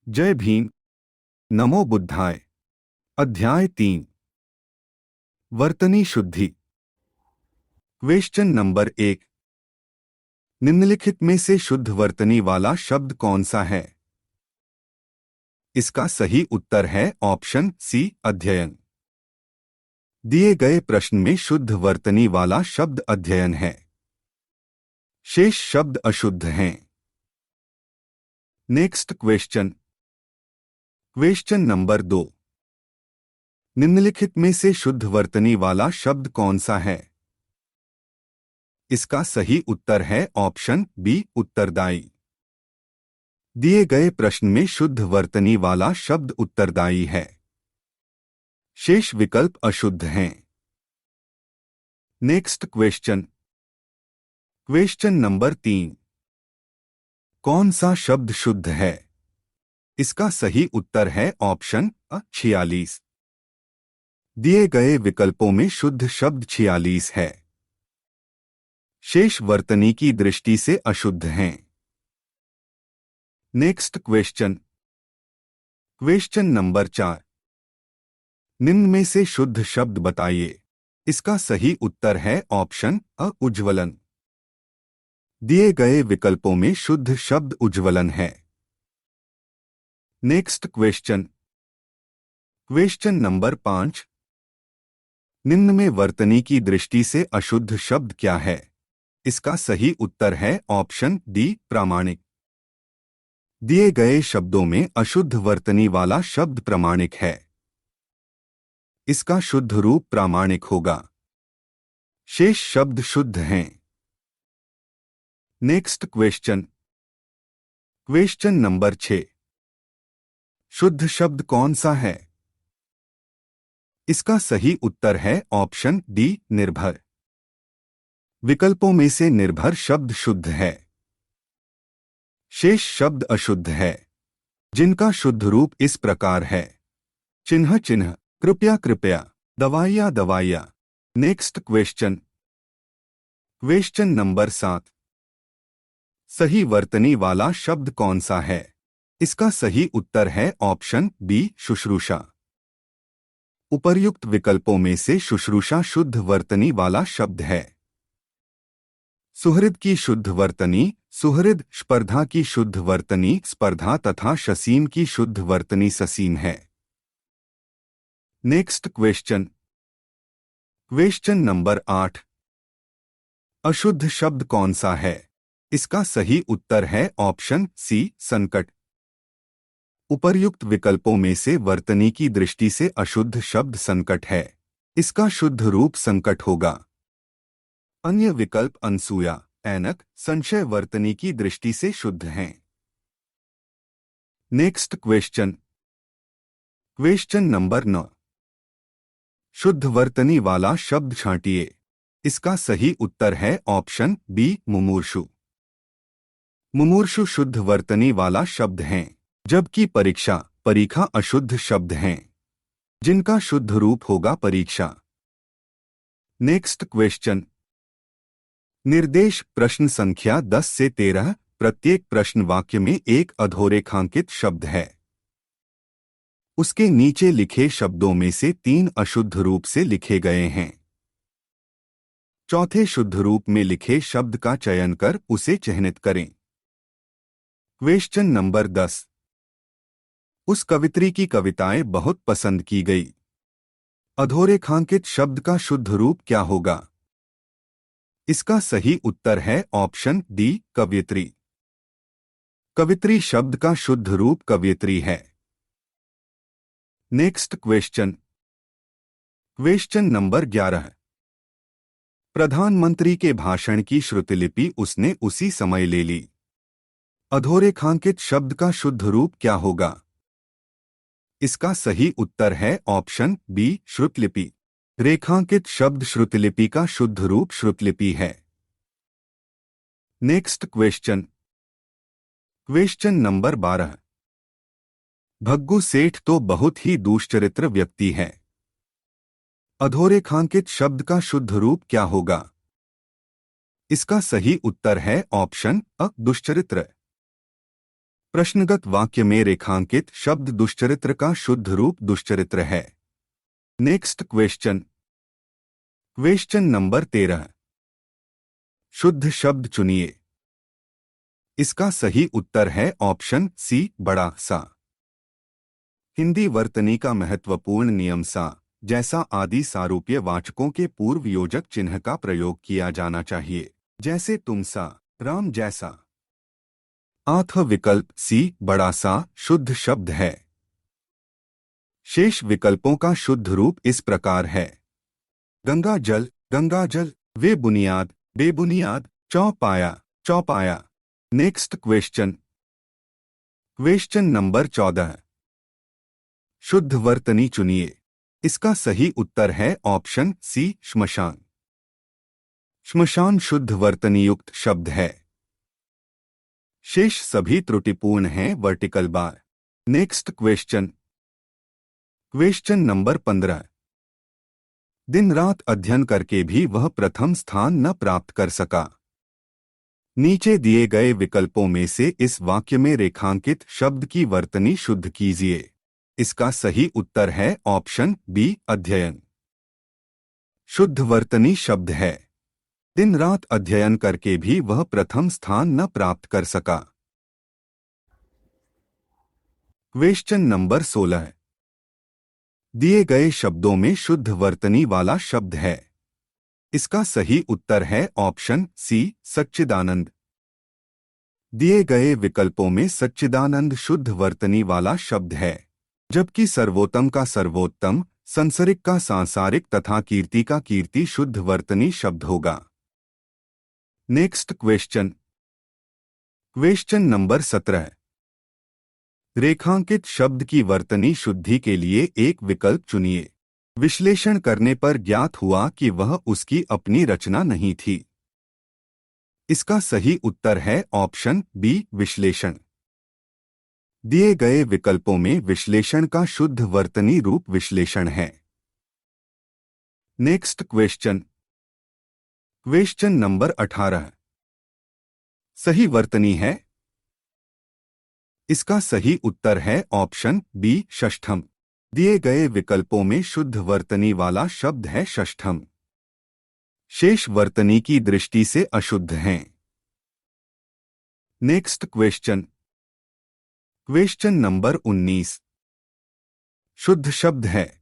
जय भीम। नमो बुद्धाय। अध्याय 3। वर्तनी शुद्धि। Question number 1। निम्नलिखित में से शुद्ध वर्तनी वाला शब्द कौन सा है? इसका सही उत्तर है ऑप्शन सी, अध्ययन। दिए गए प्रश्न में शुद्ध वर्तनी वाला शब्द अध्ययन है। शेष शब्द अशुद्ध हैं। Next question. Question number 2। निम्नलिखित में से शुद्ध वर्तनी वाला शब्द कौन सा है? इसका सही उत्तर है ऑप्शन बी, उत्तरदायी। दिए गए प्रश्न में शुद्ध वर्तनी वाला शब्द उत्तरदायी है। शेष विकल्प अशुद्ध हैं। Next question. Question number 3। कौन सा शब्द शुद्ध है? इसका सही उत्तर है ऑप्शन अ, 46। दिए गए विकल्पों में शुद्ध शब्द 46 है। शेष वर्तनी की दृष्टि से अशुद्ध हैं। Next question. Question number 4। निम्न में से शुद्ध शब्द बताइए। इसका सही उत्तर है ऑप्शन अ, उज्ज्वलन। दिए गए विकल्पों में शुद्ध शब्द उज्ज्वलन है। Next question. Question number 5। निम्न में वर्तनी की दृष्टि से अशुद्ध शब्द क्या है? इसका सही उत्तर है ऑप्शन डी, प्रामाणिक। दिए गए शब्दों में अशुद्ध वर्तनी वाला शब्द प्रामाणिक है। इसका शुद्ध रूप प्रामाणिक होगा। शेष शब्द शुद्ध हैं। Next question. Question number 6। शुद्ध शब्द कौन सा है? इसका सही उत्तर है ऑप्शन डी, निर्भर। विकल्पों में से निर्भर शब्द शुद्ध है। शेष शब्द अशुद्ध है, जिनका शुद्ध रूप इस प्रकार है: चिन्ह चिन्ह, कृपया कृपया, दवाइयाँ दवाइयाँ। Next question. Question number 7। सही वर्तनी वाला शब्द कौन सा है? इसका सही उत्तर है ऑप्शन बी, शुश्रूषा। उपर्युक्त विकल्पों में से शुश्रूषा शुद्ध वर्तनी वाला शब्द है। सुहृद की शुद्ध वर्तनी सुहृद, स्पर्धा की शुद्ध वर्तनी स्पर्धा तथा शसीन की शुद्ध वर्तनी ससीन है। Next question. Question number 8। अशुद्ध शब्द कौन सा है? इसका सही उत्तर है ऑप्शन सी, संकट। उपर्युक्त विकल्पों में से वर्तनी की दृष्टि से अशुद्ध शब्द संकट है। इसका शुद्ध रूप संकट होगा। अन्य विकल्प अनसूया, ऐनक, संशय वर्तनी की दृष्टि से शुद्ध हैं। Next question. Question number 9। शुद्ध वर्तनी वाला शब्द छांटिए। इसका सही उत्तर है ऑप्शन बी, मुमूर्षु। मुमूर्षु शुद्ध वर्तनी वाला शब्द हैं, जबकि परीक्षा, परीक्षा अशुद्ध शब्द हैं, जिनका शुद्ध रूप होगा परीक्षा। Next question. निर्देश प्रश्न संख्या 10 से 13। प्रत्येक प्रश्न वाक्य में एक अधोरेखांकित शब्द है। उसके नीचे लिखे शब्दों में से 3 अशुद्ध रूप से लिखे गए हैं। चौथे शुद्ध रूप में लिखे शब्द का चयन कर उसे चिह्नित करें। Question number 10। उस कवित्री की कविताएं बहुत पसंद की गई। अधोरेखांकित शब्द का शुद्ध रूप क्या होगा? इसका सही उत्तर है ऑप्शन डी, कवयित्री। कवित्री शब्द का शुद्ध रूप कवयित्री है। Next question. Question number 11। प्रधानमंत्री के भाषण की श्रुतिलिपि उसने उसी समय ले ली। अधोरेखांकित शब्द का शुद्ध रूप क्या होगा? इसका सही उत्तर है ऑप्शन बी, श्रुतलिपि। रेखांकित शब्द श्रुतलिपि का शुद्ध रूप श्रुतलिपि है। Next question. Question number 12। Bhaggu सेठ तो बहुत ही दुष्चरित्र व्यक्ति है। अधोरेखांकित शब्द का शुद्ध रूप क्या होगा? इसका सही उत्तर है ऑप्शन अ, दुष्चरित्र। प्रश्नगत वाक्य में रेखांकित शब्द दुष्चरित्र का शुद्ध रूप दुष्चरित्र है। Next question. Question number 13। शुद्ध शब्द चुनिए। इसका सही उत्तर है ऑप्शन सी, बड़ा सा। हिंदी वर्तनी का महत्वपूर्ण नियम सा, जैसा आदि सारूप्य वाचकों के पूर्व योजक चिन्ह का प्रयोग किया जाना चाहिए, जैसे तुम सा, राम जैसा। आथ विकल्प सी, बड़ा सा शुद्ध शब्द है। शेष विकल्पों का शुद्ध रूप इस प्रकार है। गंगा जल, वे बुनियाद, बेबुनियाद, चौपाया, चौपाया। Next question. Question number 14। शुद्ध वर्तनी चुनिए। इसका सही उत्तर है ऑप्शन सी, श्मशान। श्मशान शुद्ध वर्तनी युक्त शब्द है। शेष सभी त्रुटिपूर्ण हैं vertical bar. Next question. Question number 15। दिन रात अध्ययन करके भी वह प्रथम स्थान न प्राप्त कर सका। नीचे दिए गए विकल्पों में से इस वाक्य में रेखांकित शब्द की वर्तनी शुद्ध कीजिए। इसका सही उत्तर है ऑप्शन बी, अध्ययन। शुद्ध वर्तनी शब्द है। दिन रात अध्ययन करके भी वह प्रथम स्थान न प्राप्त कर सका। Question number 16। दिए गए शब्दों में शुद्ध वर्तनी वाला शब्द है। इसका सही उत्तर है ऑप्शन सी, सच्चिदानंद। दिए गए विकल्पों में सच्चिदानंद शुद्ध वर्तनी वाला शब्द है, जबकि सर्वोत्तम का सर्वोत्तम, संसारिक का सांसारिक तथा कीर्ति का कीर्ति शुद्ध वर्तनी शब्द होगा। Next question. Question number 17। रेखांकित शब्द की वर्तनी शुद्धि के लिए एक विकल्प चुनिए। विश्लेषण करने पर ज्ञात हुआ कि वह उसकी अपनी रचना नहीं थी। इसका सही उत्तर है ऑप्शन बी, विश्लेषण। दिए गए विकल्पों में विश्लेषण का शुद्ध वर्तनी रूप विश्लेषण है। Next question. Question number 18। सही वर्तनी है। इसका सही उत्तर है ऑप्शन बी, षष्ठम। दिए गए विकल्पों में शुद्ध वर्तनी वाला शब्द है षष्ठम। शेष वर्तनी की दृष्टि से अशुद्ध हैं। Next question. Question number 19। शुद्ध शब्द है।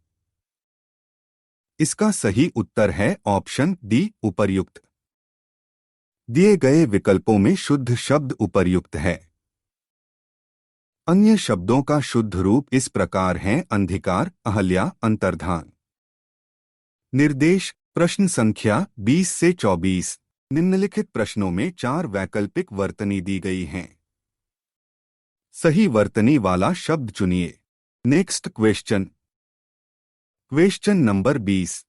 इसका सही उत्तर है ऑप्शन डी, उपर्युक्त। दिए गए विकल्पों में शुद्ध शब्द उपर्युक्त है। अन्य शब्दों का शुद्ध रूप इस प्रकार हैं अंधिकार, अहल्या, अंतर्धान। निर्देश। प्रश्न संख्या 20 से 24। निम्नलिखित प्रश्नों में 4 वैकल्पिक वर्तनी दी गई हैं। सही वर्तनी वाला शब्द चुनिए। Next question. Question number 20।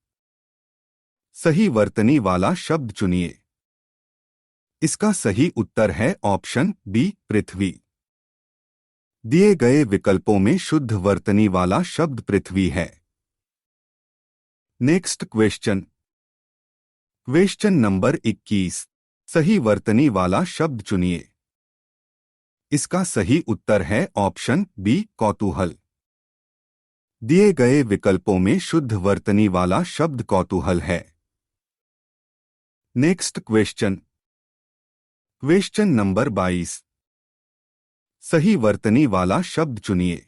सही वर्तनी वाला शब्द चुनिए। इसका सही उत्तर है ऑप्शन बी, पृथ्वी। दिए गए विकल्पों में शुद्ध वर्तनी वाला शब्द पृथ्वी है। Next question. Question number 21। सही वर्तनी वाला शब्द चुनिए। इसका सही उत्तर है ऑप्शन बी, कौतूहल। दिए गए विकल्पों में शुद्ध वर्तनी वाला शब्द कौतूहल है। Next question. Question number 22। सही वर्तनी वाला शब्द चुनिए।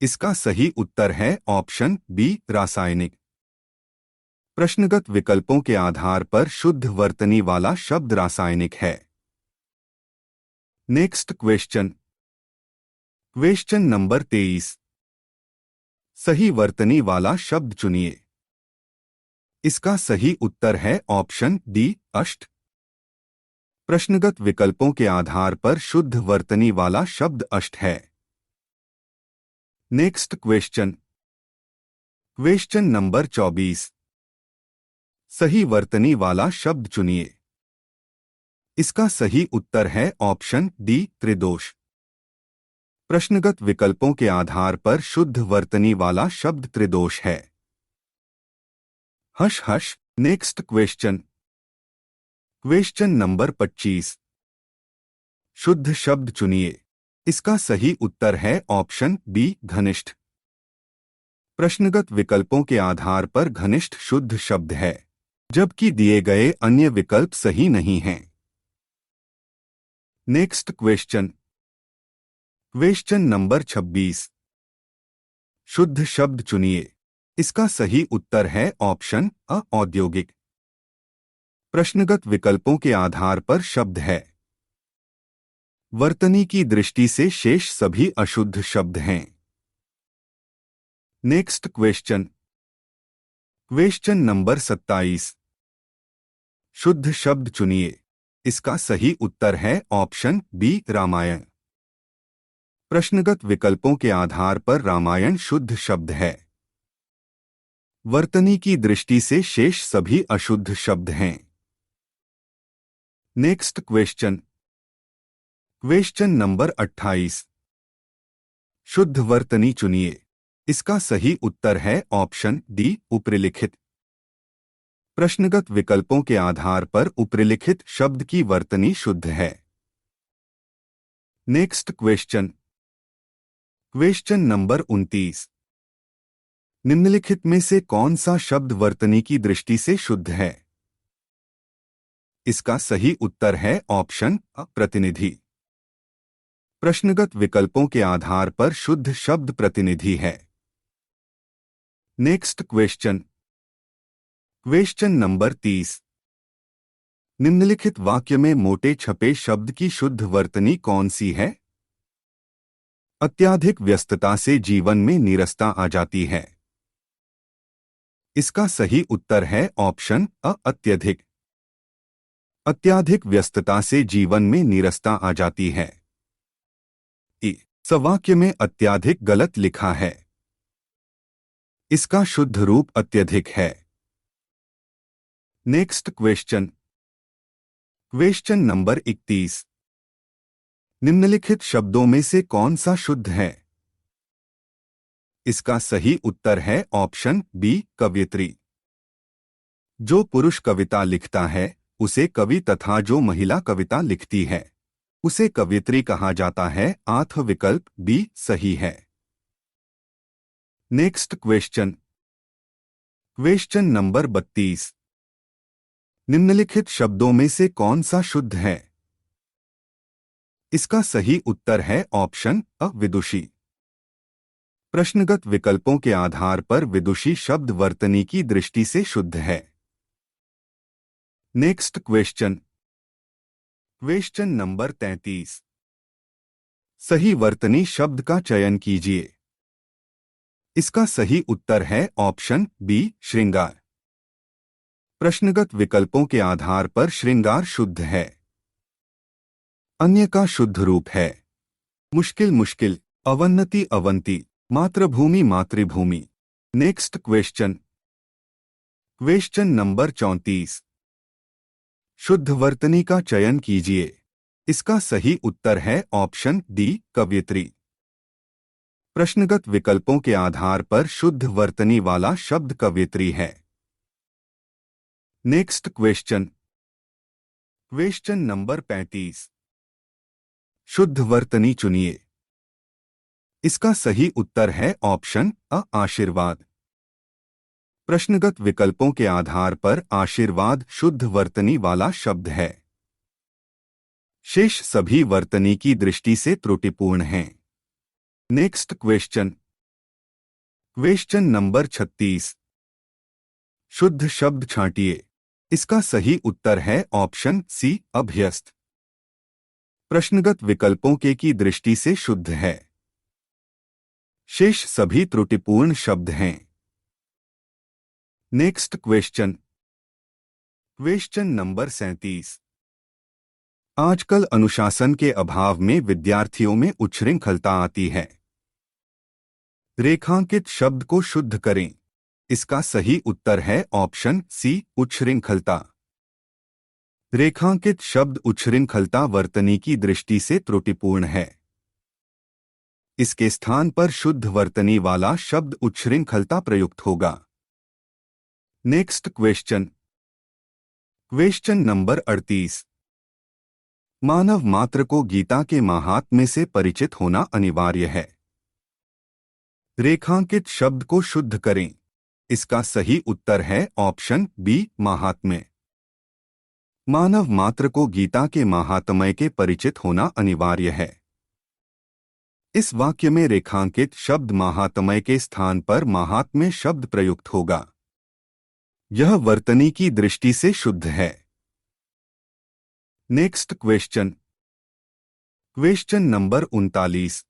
इसका सही उत्तर है ऑप्शन बी, रासायनिक। प्रश्नगत विकल्पों के आधार पर शुद्ध वर्तनी वाला शब्द रासायनिक है। Next question. Question number 23। सही वर्तनी वाला शब्द चुनिए। इसका सही उत्तर है ऑप्शन डी, अष्ट। प्रश्नगत विकल्पों के आधार पर शुद्ध वर्तनी वाला शब्द अष्ट है। Next question. Question number 24। सही वर्तनी वाला शब्द चुनिए। इसका सही उत्तर है ऑप्शन डी, त्रिदोष। प्रश्नगत विकल्पों के आधार पर शुद्ध वर्तनी वाला शब्द त्रिदोष है। Hush hush. Next question. Question number 25। शुद्ध शब्द चुनिए। इसका सही उत्तर है ऑप्शन बी घनिष्ठ। प्रश्नगत विकल्पों के आधार पर घनिष्ठ शुद्ध शब्द है, जबकि दिए गए अन्य विकल्प सही नहीं हैं। Next question. Question number 26। शुद्ध शब्द चुनिए। इसका सही उत्तर है ऑप्शन अ औद्योगिक। प्रश्नगत विकल्पों के आधार पर शब्द है, वर्तनी की दृष्टि से शेष सभी अशुद्ध शब्द हैं। Next question. Question number 27। शुद्ध शब्द चुनिए। इसका सही उत्तर है ऑप्शन बी रामायण। प्रश्नगत विकल्पों के आधार पर रामायण शुद्ध शब्द है, वर्तनी की दृष्टि से शेष सभी अशुद्ध शब्द हैं। Next question. Question number 28। शुद्ध वर्तनी चुनिए। इसका सही उत्तर है ऑप्शन डी उपरिलिखित। प्रश्नगत विकल्पों के आधार पर उपरिलिखित शब्द की वर्तनी शुद्ध है। Next question. Question number 29। निम्नलिखित में से कौन सा शब्द वर्तनी की दृष्टि से शुद्ध है? इसका सही उत्तर है ऑप्शन अ प्रतिनिधि। प्रश्नगत विकल्पों के आधार पर शुद्ध शब्द प्रतिनिधि है। Next question. Question number 30। निम्नलिखित वाक्य में मोटे छपे शब्द की शुद्ध वर्तनी कौन सी है? अत्याधिक व्यस्तता से जीवन में नीरसता आ जाती है। इसका सही उत्तर है ऑप्शन अ अत्यधिक। अत्याधिक व्यस्तता से जीवन में नीरसता आ जाती है। वाक्य में अत्याधिक गलत लिखा है। इसका शुद्ध रूप अत्यधिक है। Next question. Question number 31। निम्नलिखित शब्दों में से कौन सा शुद्ध है? इसका सही उत्तर है ऑप्शन बी कवयित्री। जो पुरुष कविता लिखता है उसे कवि तथा जो महिला कविता लिखती है उसे कवयित्री कहा जाता है। आठ विकल्प बी सही है। Next question. Question number 32। निम्नलिखित शब्दों में से कौन सा शुद्ध है? इसका सही उत्तर है ऑप्शन अ विदुषी। प्रश्नगत विकल्पों के आधार पर विदुषी शब्द वर्तनी की दृष्टि से शुद्ध है। Next question. Question number 33। सही वर्तनी शब्द का चयन कीजिए। इसका सही उत्तर है ऑप्शन बी श्रृंगार। प्रश्नगत विकल्पों के आधार पर श्रृंगार शुद्ध है। अन्य का शुद्ध रूप है मुश्किल मुश्किल, अवन्नति अवंती, मातृभूमि मातृभूमि। Next question. Question number 34। शुद्ध वर्तनी का चयन कीजिए। इसका सही उत्तर है ऑप्शन डी कवयित्री। प्रश्नगत विकल्पों के आधार पर शुद्ध वर्तनी वाला शब्द कवयित्री है। Next question. Question number 35। शुद्ध वर्तनी चुनिए। इसका सही उत्तर है ऑप्शन अ आशीर्वाद। प्रश्नगत विकल्पों के आधार पर आशीर्वाद शुद्ध वर्तनी वाला शब्द है। शेष सभी वर्तनी की दृष्टि से त्रुटिपूर्ण हैं। Next question. Question number 36। शुद्ध शब्द छांटिए। इसका सही उत्तर है ऑप्शन सी अभ्यस्त। प्रश्नगत विकल्पों के की दृष्टि से शुद्ध है। शेष सभी त्रुटिपूर्ण शब्द हैं। Next question. Question number 37। आजकल अनुशासन के अभाव में विद्यार्थियों में उच्छृंखलता आती है। रेखांकित शब्द को शुद्ध करें। इसका सही उत्तर है ऑप्शन सी उच्छृंखलता। रेखांकित शब्द उच्छृंखलता वर्तनी की दृष्टि से त्रुटिपूर्ण है। इसके स्थान पर शुद्ध वर्तनी वाला शब्द उच्छृंखलता प्रयुक्त होगा। Next question. Question number 38। मानव मात्र को गीता के महात्म्य से परिचित होना अनिवार्य है। रेखांकित शब्द को शुद्ध करें। इसका सही उत्तर है ऑप्शन बी, महात्म्य। मानव मात्र को गीता के महात्म्य के परिचित होना अनिवार्य है। इस वाक्य में रेखांकित शब्द महात्म्य के स्थान पर महात्म्य शब्द प्रयुक्त होगा। यह वर्तनी की दृष्टि से शुद्ध है। Next question. Question number 39।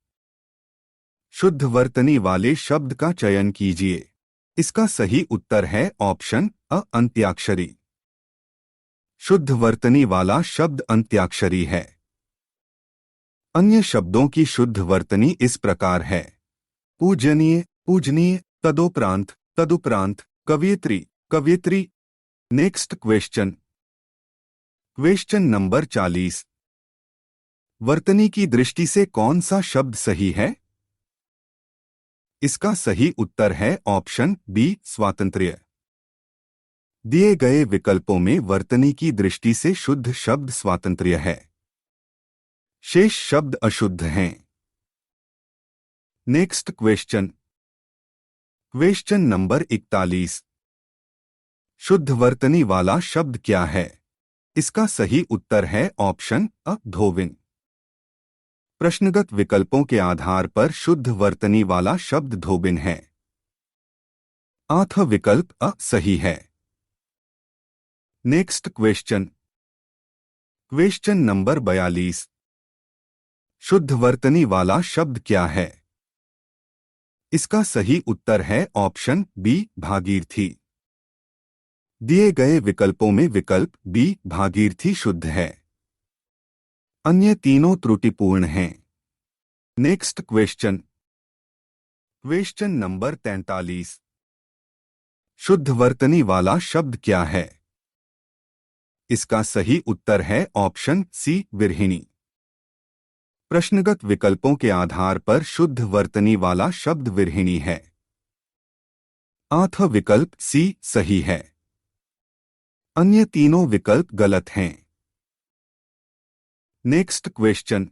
शुद्ध वर्तनी वाले शब्द का चयन कीजिए। इसका सही उत्तर है ऑप्शन अ, अंत्याक्षरी। शुद्ध वर्तनी वाला शब्द अंत्याक्षरी है। अन्य शब्दों की शुद्ध वर्तनी इस प्रकार है: पूजनीय, पूजनीय, तदोपरांत, तदुपरांत, कवयित्री, कवयित्री। Next question. Question number 40। वर्तनी की दृष्टि से कौन सा शब्द सही है? इसका सही उत्तर है ऑप्शन बी, स्वातंत्र्य। दिए गए विकल्पों में वर्तनी की दृष्टि से शुद्ध शब्द स्वातंत्र्य है। शेष शब्द अशुद्ध हैं। Next question. Question number 41। शुद्ध वर्तनी वाला शब्द क्या है? इसका सही उत्तर है ऑप्शन अ, धोबिन। प्रश्नगत विकल्पों के आधार पर शुद्ध वर्तनी वाला शब्द धोबिन है। आठ विकल्प अ सही है। Next question. Question number 42। शुद्ध वर्तनी वाला शब्द क्या है? इसका सही उत्तर है ऑप्शन बी, भागीरथी। दिए गए विकल्पों में विकल्प बी, भागीरथी शुद्ध है। अन्य तीनों त्रुटिपूर्ण हैं। Next question. Question number 43। शुद्ध वर्तनी वाला शब्द क्या है? इसका सही उत्तर है ऑप्शन सी, विरहिणी। प्रश्नगत विकल्पों के आधार पर शुद्ध वर्तनी वाला शब्द विरहिणी है। आठ विकल्प सी सही है। अन्य तीनों विकल्प गलत हैं। Next question.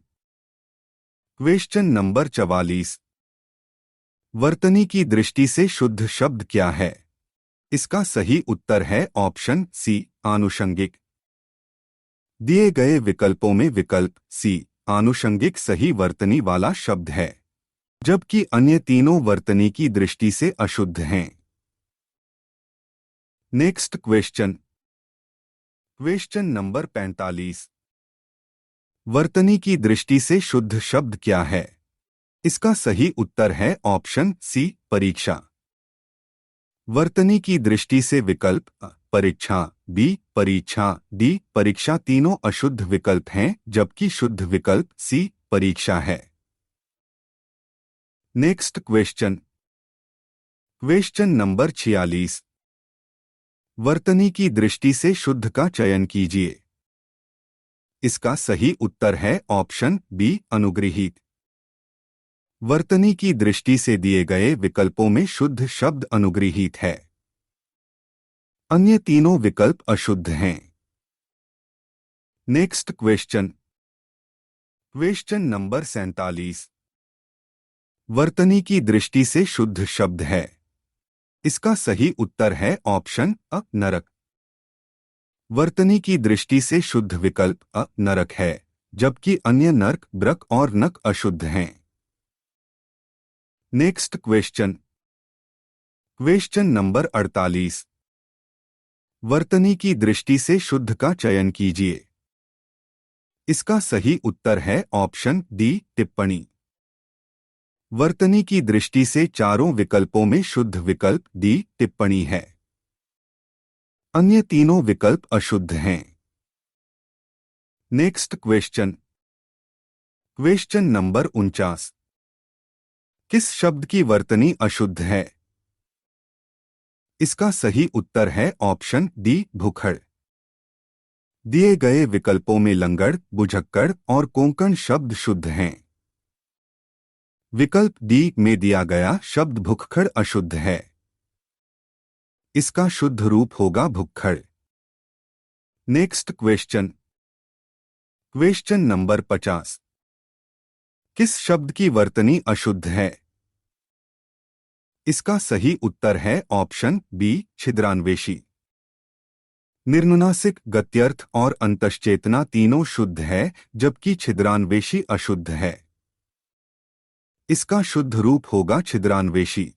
Question number 44। वर्तनी की दृष्टि से शुद्ध शब्द क्या है? इसका सही उत्तर है ऑप्शन सी, आनुषंगिक। दिए गए विकल्पों में विकल्प सी, आनुषंगिक सही वर्तनी वाला शब्द है, जबकि अन्य तीनों वर्तनी की दृष्टि से अशुद्ध हैं। Next question. Question number 45। वर्तनी की दृष्टि से शुद्ध शब्द क्या है? इसका सही उत्तर है ऑप्शन सी, परीक्षा। वर्तनी की दृष्टि से विकल्प अ, परीक्षा, बी, परीक्षा, डी, परीक्षा तीनों अशुद्ध विकल्प हैं, जबकि शुद्ध विकल्प सी, परीक्षा है। Next question. Question number 46। वर्तनी की दृष्टि से शुद्ध का चयन कीजिए। इसका सही उत्तर है ऑप्शन बी, अनुगृहीत। वर्तनी की दृष्टि से दिए गए विकल्पों में शुद्ध शब्द अनुगृहीत है। अन्य तीनों विकल्प अशुद्ध हैं। Next question. Question number 47। वर्तनी की दृष्टि से शुद्ध शब्द है। इसका सही उत्तर है ऑप्शन अ, नरक। वर्तनी की दृष्टि से शुद्ध विकल्प अ, नरक है, जबकि अन्य नर्क, ब्रक और नक अशुद्ध हैं। Next question. Question number 48। वर्तनी की दृष्टि से शुद्ध का चयन कीजिए। इसका सही उत्तर है ऑप्शन डी, टिप्पणी। वर्तनी की दृष्टि से चारों विकल्पों में शुद्ध विकल्प डी, टिप्पणी है। अन्य तीनों विकल्प अशुद्ध हैं। Next question. Question number 49। किस शब्द की वर्तनी अशुद्ध है? इसका सही उत्तर है ऑप्शन डी, भुखड़। दिए गए विकल्पों में लंगड़, बुझक्कड़ और कोंकण शब्द शुद्ध हैं। विकल्प डी में दिया गया शब्द भुक्खड़ अशुद्ध है। इसका शुद्ध रूप होगा भुक्खड़। Next question. Question number 50। किस शब्द की वर्तनी अशुद्ध है? इसका सही उत्तर है ऑप्शन बी, छिद्रान्वेषी। निर्नुनासिक, गत्यर्थ और अंतश्चेतना तीनों शुद्ध है, जबकि छिद्रान्वेषी अशुद्ध है। इसका शुद्ध रूप होगा छिद्रान्वेषी।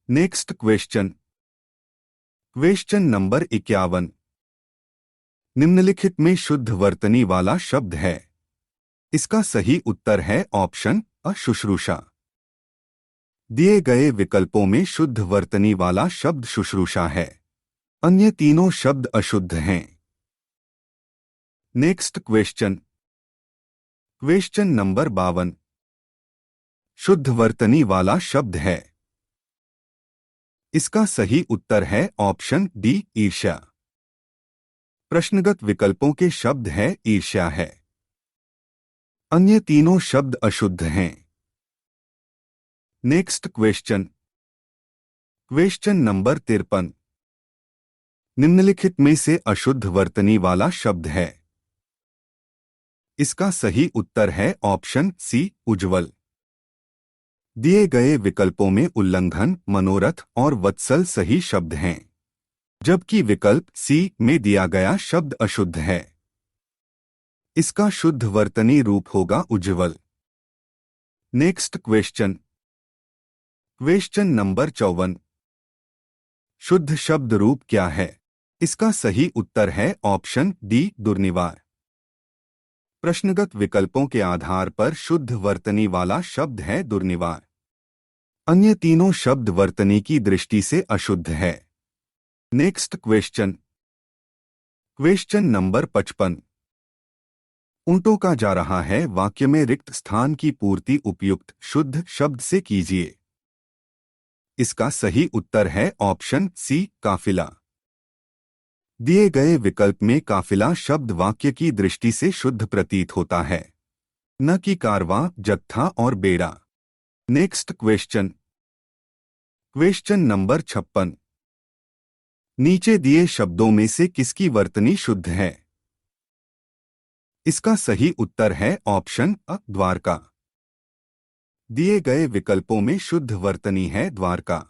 Next question. Question number 51। निम्नलिखित में शुद्ध वर्तनी वाला शब्द है। इसका सही उत्तर है ऑप्शन अ, शुश्रूषा। दिए गए विकल्पों में शुद्ध वर्तनी वाला शब्द शुश्रूषा है। अन्य तीनों शब्द अशुद्ध हैं। Next question. Question number 52। शुद्ध वर्तनी वाला शब्द है। इसका सही उत्तर है ऑप्शन डी, ईर्ष्या। प्रश्नगत विकल्पों के शब्द है ईर्ष्या है। अन्य तीनों शब्द अशुद्ध हैं। Next question. Question number 53। निम्नलिखित में से अशुद्ध वर्तनी वाला शब्द है। इसका सही उत्तर है ऑप्शन सी, उज्ज्वल। दिए गए विकल्पों में उल्लंघन, मनोरथ और वत्सल सही शब्द हैं, जबकि विकल्प सी में दिया गया शब्द अशुद्ध है। इसका शुद्ध वर्तनी रूप होगा उज्ज्वल। Next question. Question number 54। शुद्ध शब्द रूप क्या है? इसका सही उत्तर है ऑप्शन डी, दुर्निवार। प्रश्नगत विकल्पों के आधार पर शुद्ध वर्तनी वाला शब्द है दुर्निवार। अन्य तीनों शब्द वर्तनी की दृष्टि से अशुद्ध है। Next question. Question number 55। ऊंटों का जा रहा है वाक्य में रिक्त स्थान की पूर्ति उपयुक्त शुद्ध शब्द से कीजिए। इसका सही उत्तर है ऑप्शन सी, काफिला। दिए गए विकल्प में काफिला शब्द वाक्य की दृष्टि से शुद्ध प्रतीत होता है, न कि कारवां, जत्था और बेड़ा। Next question. Question number 56। नीचे दिए शब्दों में से किसकी वर्तनी शुद्ध है? इसका सही उत्तर है ऑप्शन अ, द्वारका। दिए गए विकल्पों में शुद्ध वर्तनी है द्वारका।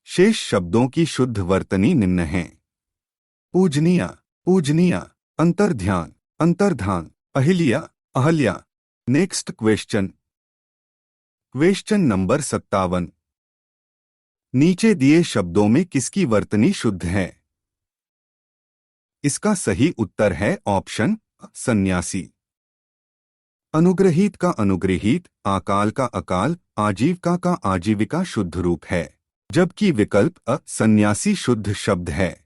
शेष शब्दों की शुद्ध वर्तनी निम्न है। पूजनीय, पूजनीय, अंतर्ध्यान, अंतर्धान, अहिल्या, अहल्या। Next question. Question number 57। नीचे दिए शब्दों में किसकी वर्तनी शुद्ध है? इसका सही उत्तर है ऑप्शन अ, सन्यासी। अनुग्रहीत का अनुग्रहीत, आकाल का अकाल, आजीविका का आजीविका शुद्ध रूप है, जबकि विकल्प अ, सन्यासी शुद्ध शब्द है।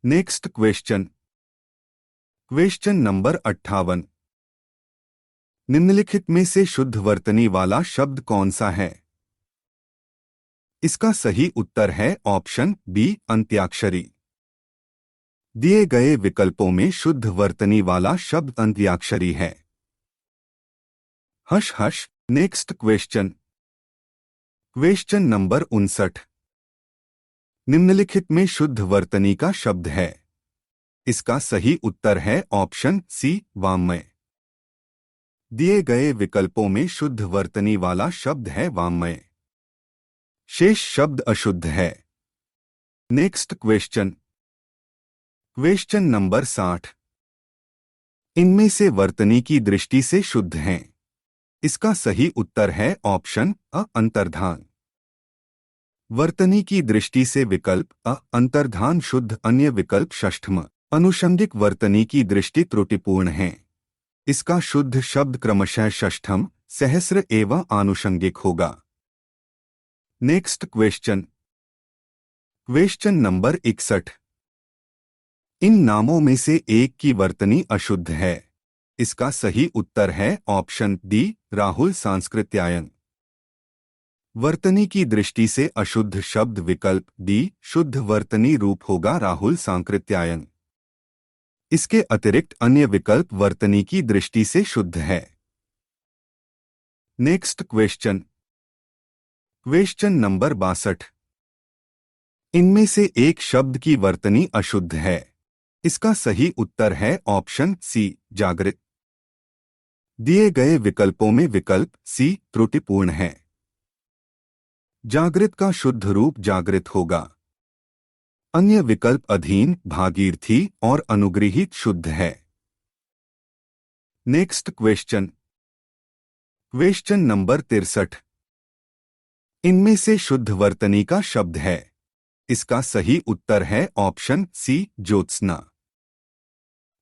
Next question. Question number 58। निम्नलिखित में से शुद्ध वर्तनी वाला शब्द कौन सा है? इसका सही उत्तर है ऑप्शन बी, अंत्याक्षरी। दिए गए विकल्पों में शुद्ध वर्तनी वाला शब्द अंत्याक्षरी है। Hush hush. Next question. Question number 59। निम्नलिखित में शुद्ध वर्तनी का शब्द है। इसका सही उत्तर है ऑप्शन सी, वाङ्मय। दिए गए विकल्पों में शुद्ध वर्तनी वाला शब्द है वाङ्मय। शेष शब्द अशुद्ध है। Next question. Question number 60। इनमें से वर्तनी की दृष्टि से शुद्ध हैं। इसका सही उत्तर है ऑप्शन अ, अंतर्धान। वर्तनी की दृष्टि से विकल्प अ, अंतर्धान शुद्ध, अन्य विकल्प षष्ठम। अनुषंगिक वर्तनी की दृष्टि त्रुटिपूर्ण है। इसका शुद्ध शब्द क्रमशः षष्ठम, सहस्र एवं आनुषंगिक होगा। Next question. Question number 61। इन नामों में से एक की वर्तनी अशुद्ध है। इसका सही उत्तर है ऑप्शन डी, राहुल सांस्कृत्यायन। वर्तनी की दृष्टि से अशुद्ध शब्द विकल्प डी, शुद्ध वर्तनी रूप होगा राहुल सांकृत्यायन। इसके अतिरिक्त अन्य विकल्प वर्तनी की दृष्टि से शुद्ध है। Next question. Question number 62। इनमें से एक शब्द की वर्तनी अशुद्ध है। इसका सही उत्तर है ऑप्शन सी जागृत। दिए गए विकल्पों में विकल्प सी त्रुटिपूर्ण है। जागृत का शुद्ध रूप जागृत होगा। अन्य विकल्प अधीन, भागीरथी और अनुगृहीत शुद्ध है। Next question. Question number 63। इनमें से शुद्ध वर्तनी का शब्द है। इसका सही उत्तर है ऑप्शन सी ज्योत्सना।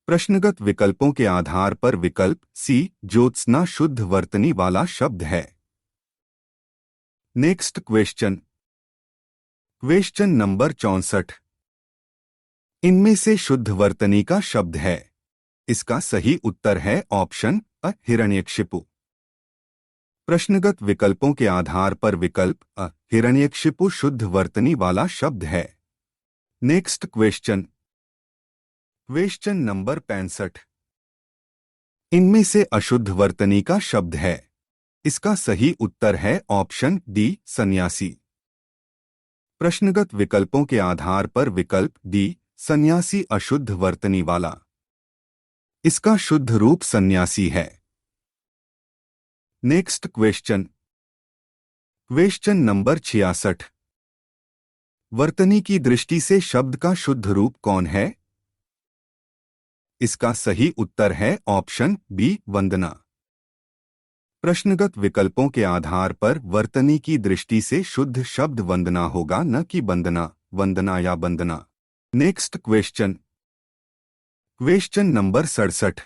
प्रश्नगत विकल्पों के आधार पर विकल्प सी ज्योत्सना शुद्ध वर्तनी वाला शब्द है। Next question. Question number 64। इनमें से शुद्ध वर्तनी का शब्द है। इसका सही उत्तर है ऑप्शन अ हिरण्यकशिपु। प्रश्नगत विकल्पों के आधार पर विकल्प अ हिरण्यकशिपु शुद्ध वर्तनी वाला शब्द है। Next question. Question number 65। इनमें से अशुद्ध वर्तनी का शब्द है। इसका सही उत्तर है ऑप्शन डी सन्यासी। प्रश्नगत विकल्पों के आधार पर विकल्प डी सन्यासी अशुद्ध वर्तनी वाला। इसका शुद्ध रूप सन्यासी है। Next question. Question number 66। वर्तनी की दृष्टि से शब्द का शुद्ध रूप कौन है? इसका सही उत्तर है ऑप्शन बी वंदना। प्रश्नगत विकल्पों के आधार पर वर्तनी की दृष्टि से शुद्ध शब्द वंदना होगा, न कि बंदना, वंदना या बंदना। Next question. Question number 67।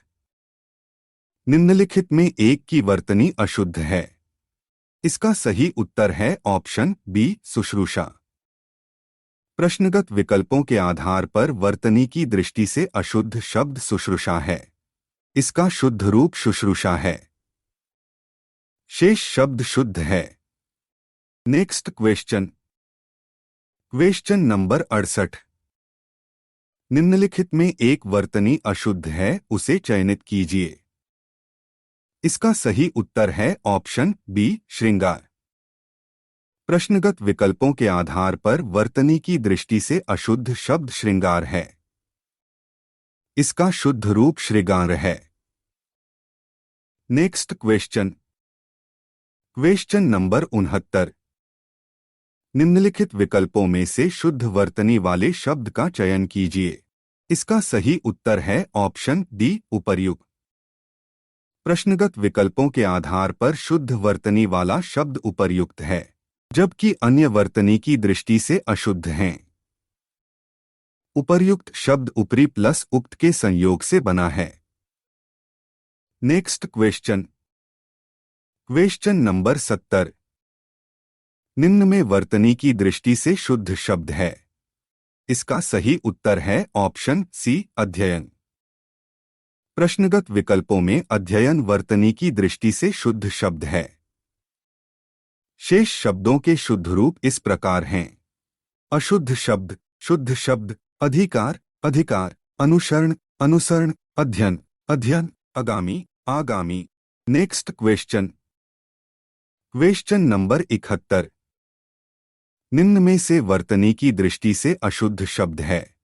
निम्नलिखित में एक की वर्तनी अशुद्ध है। इसका सही उत्तर है ऑप्शन बी शुश्रूषा। प्रश्नगत विकल्पों के आधार पर वर्तनी की दृष्टि से अशुद्ध शब्द शुश्रूषा है। इसका शुद्ध रूप शुश्रूषा है। शेष शब्द शुद्ध है। Next question. Question number 68। निम्नलिखित में एक वर्तनी अशुद्ध है, उसे चयनित कीजिए। इसका सही उत्तर है ऑप्शन बी श्रृंगार। प्रश्नगत विकल्पों के आधार पर वर्तनी की दृष्टि से अशुद्ध शब्द श्रृंगार है। इसका शुद्ध रूप श्रृंगार है। Next question. Question number 69। निम्नलिखित विकल्पों में से शुद्ध वर्तनी वाले शब्द का चयन कीजिए। इसका सही उत्तर है ऑप्शन डी उपर्युक्त। प्रश्नगत विकल्पों के आधार पर शुद्ध वर्तनी वाला शब्द उपर्युक्त है, जबकि अन्य वर्तनी की दृष्टि से अशुद्ध हैं। उपर्युक्त शब्द ऊपरी प्लस उक्त के संयोग से बना है। Next question. Question number 70। निम्न में वर्तनी की दृष्टि से शुद्ध शब्द है। इसका सही उत्तर है ऑप्शन सी अध्ययन। प्रश्नगत विकल्पों में अध्ययन वर्तनी की दृष्टि से शुद्ध शब्द है। शेष शब्दों के शुद्ध रूप इस प्रकार हैं। अशुद्ध शब्द, शुद्ध शब्द, अधिकार, अधिकार, अनुसरण, अनुसरण, अध्ययन, अध्ययन, आगामी, आगामी। Next question. Question number 71। निम्न में से वर्तनी की दृष्टि से अशुद्ध शब्द है।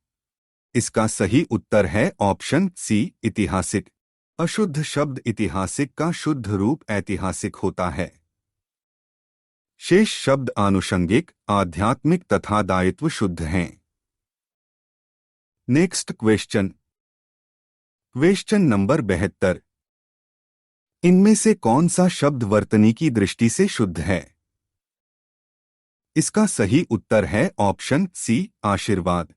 इसका सही उत्तर है ऑप्शन सी ऐतिहासिक। अशुद्ध शब्द ऐतिहासिक का शुद्ध रूप ऐतिहासिक होता है। शेष शब्द आनुषंगिक, आध्यात्मिक तथा दायित्व शुद्ध हैं। Next question. Question number 72। इनमें से कौन सा शब्द वर्तनी की दृष्टि से शुद्ध है? इसका सही उत्तर है ऑप्शन सी आशीर्वाद।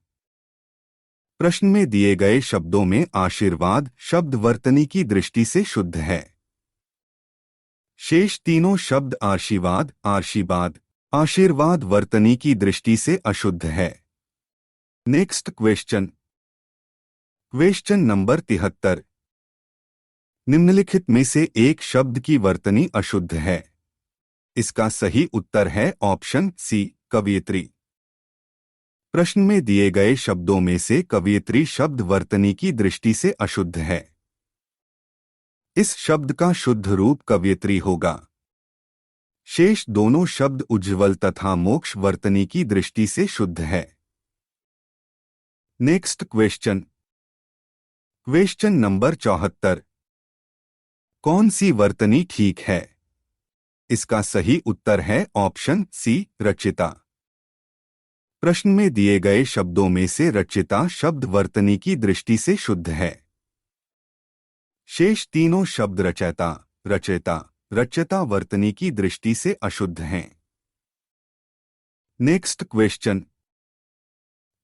प्रश्न में दिए गए शब्दों में आशीर्वाद शब्द वर्तनी की दृष्टि से शुद्ध है। शेष तीनों शब्द आशीर्वाद, आशीर्वाद, आशीर्वाद वर्तनी की दृष्टि से अशुद्ध है। Next question. Question number 73। निम्नलिखित में से एक शब्द की वर्तनी अशुद्ध है। इसका सही उत्तर है ऑप्शन सी कवयित्री। प्रश्न में दिए गए शब्दों में से कवयित्री शब्द वर्तनी की दृष्टि से अशुद्ध है। इस शब्द का शुद्ध रूप कवयित्री होगा। शेष दोनों शब्द उज्ज्वल तथा मोक्ष वर्तनी की दृष्टि से शुद्ध है। Next question. Question number 74। कौन सी वर्तनी ठीक है? इसका सही उत्तर है ऑप्शन सी, रचिता। प्रश्न में दिए गए शब्दों में से रचिता शब्द वर्तनी की दृष्टि से शुद्ध है। शेष तीनों शब्द रचयिता, रचयिता, रच्यता वर्तनी की दृष्टि से अशुद्ध हैं। Next question.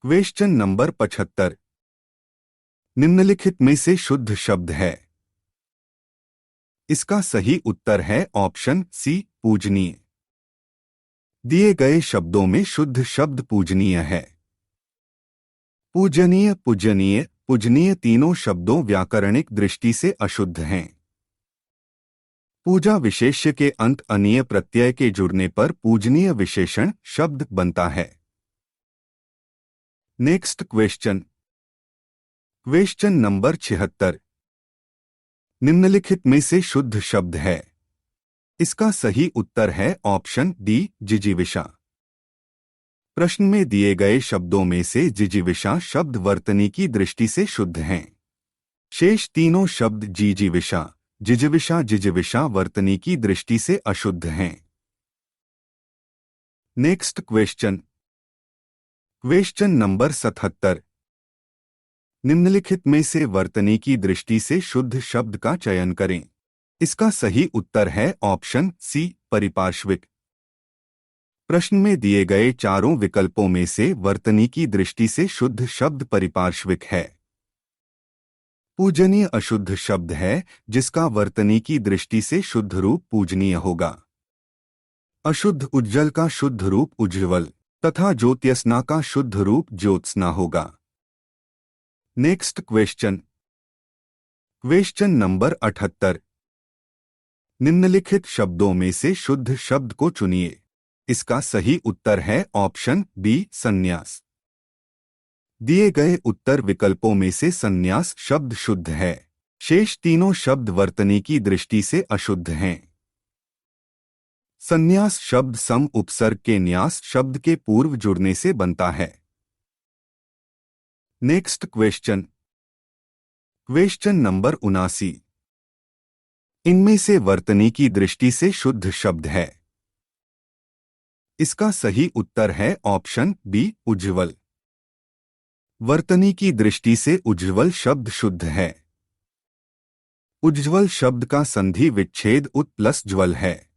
Question number 75। निम्नलिखित में से शुद्ध शब्द है? इसका सही उत्तर है ऑप्शन सी, पूजनीय। दिए गए शब्दों में शुद्ध शब्द पूजनीय है। पूजनीय, पूजनीय, पूजनीय तीनों शब्दों व्याकरणिक दृष्टि से अशुद्ध हैं। पूजा विशेष्य के अंत अनीय प्रत्यय के जुड़ने पर पूजनीय विशेषण शब्द बनता है। Next question. Question number 76। निम्नलिखित में से शुद्ध शब्द है? इसका सही उत्तर है ऑप्शन डी, जिजीविषा। प्रश्न में दिए गए शब्दों में से जिजीविषा शब्द वर्तनी की दृष्टि से शुद्ध हैं। शेष तीनों शब्द जीजीविषा, जिजीविषा, जिजीविषा वर्तनी की दृष्टि से अशुद्ध हैं। Next question. Question number 77। निम्नलिखित में से वर्तनी की दृष्टि से शुद्ध शब्द का चयन करें। इसका सही उत्तर है ऑप्शन सी, परिपार्श्विक। प्रश्न में दिए गए चारों विकल्पों में से वर्तनी की दृष्टि से शुद्ध शब्द परिपार्श्विक है। पूजनीय अशुद्ध शब्द है, जिसका वर्तनी की दृष्टि से शुद्ध रूप पूजनीय होगा। अशुद्ध उज्ज्वल का शुद्ध रूप उज्ज्वल तथा ज्योत्स्ना का शुद्ध रूप ज्योत्स्ना होगा। Next question. Question number 78। निम्नलिखित शब्दों में से शुद्ध शब्द को चुनिए। इसका सही उत्तर है ऑप्शन बी, संन्यास। दिए गए उत्तर विकल्पों में से संन्यास शब्द शुद्ध है। शेष तीनों शब्द वर्तनी की दृष्टि से अशुद्ध हैं। संन्यास शब्द सम उपसर्ग के न्यास शब्द के पूर्व जुड़ने से बनता है। Next question. Question number 79। इनमें से वर्तनी की दृष्टि से शुद्ध शब्द है? इसका सही उत्तर है ऑप्शन बी, उज्ज्वल। वर्तनी की दृष्टि से उज्ज्वल शब्द शुद्ध है। उज्ज्वल शब्द का संधि विच्छेद उत प्लस ज्वल है।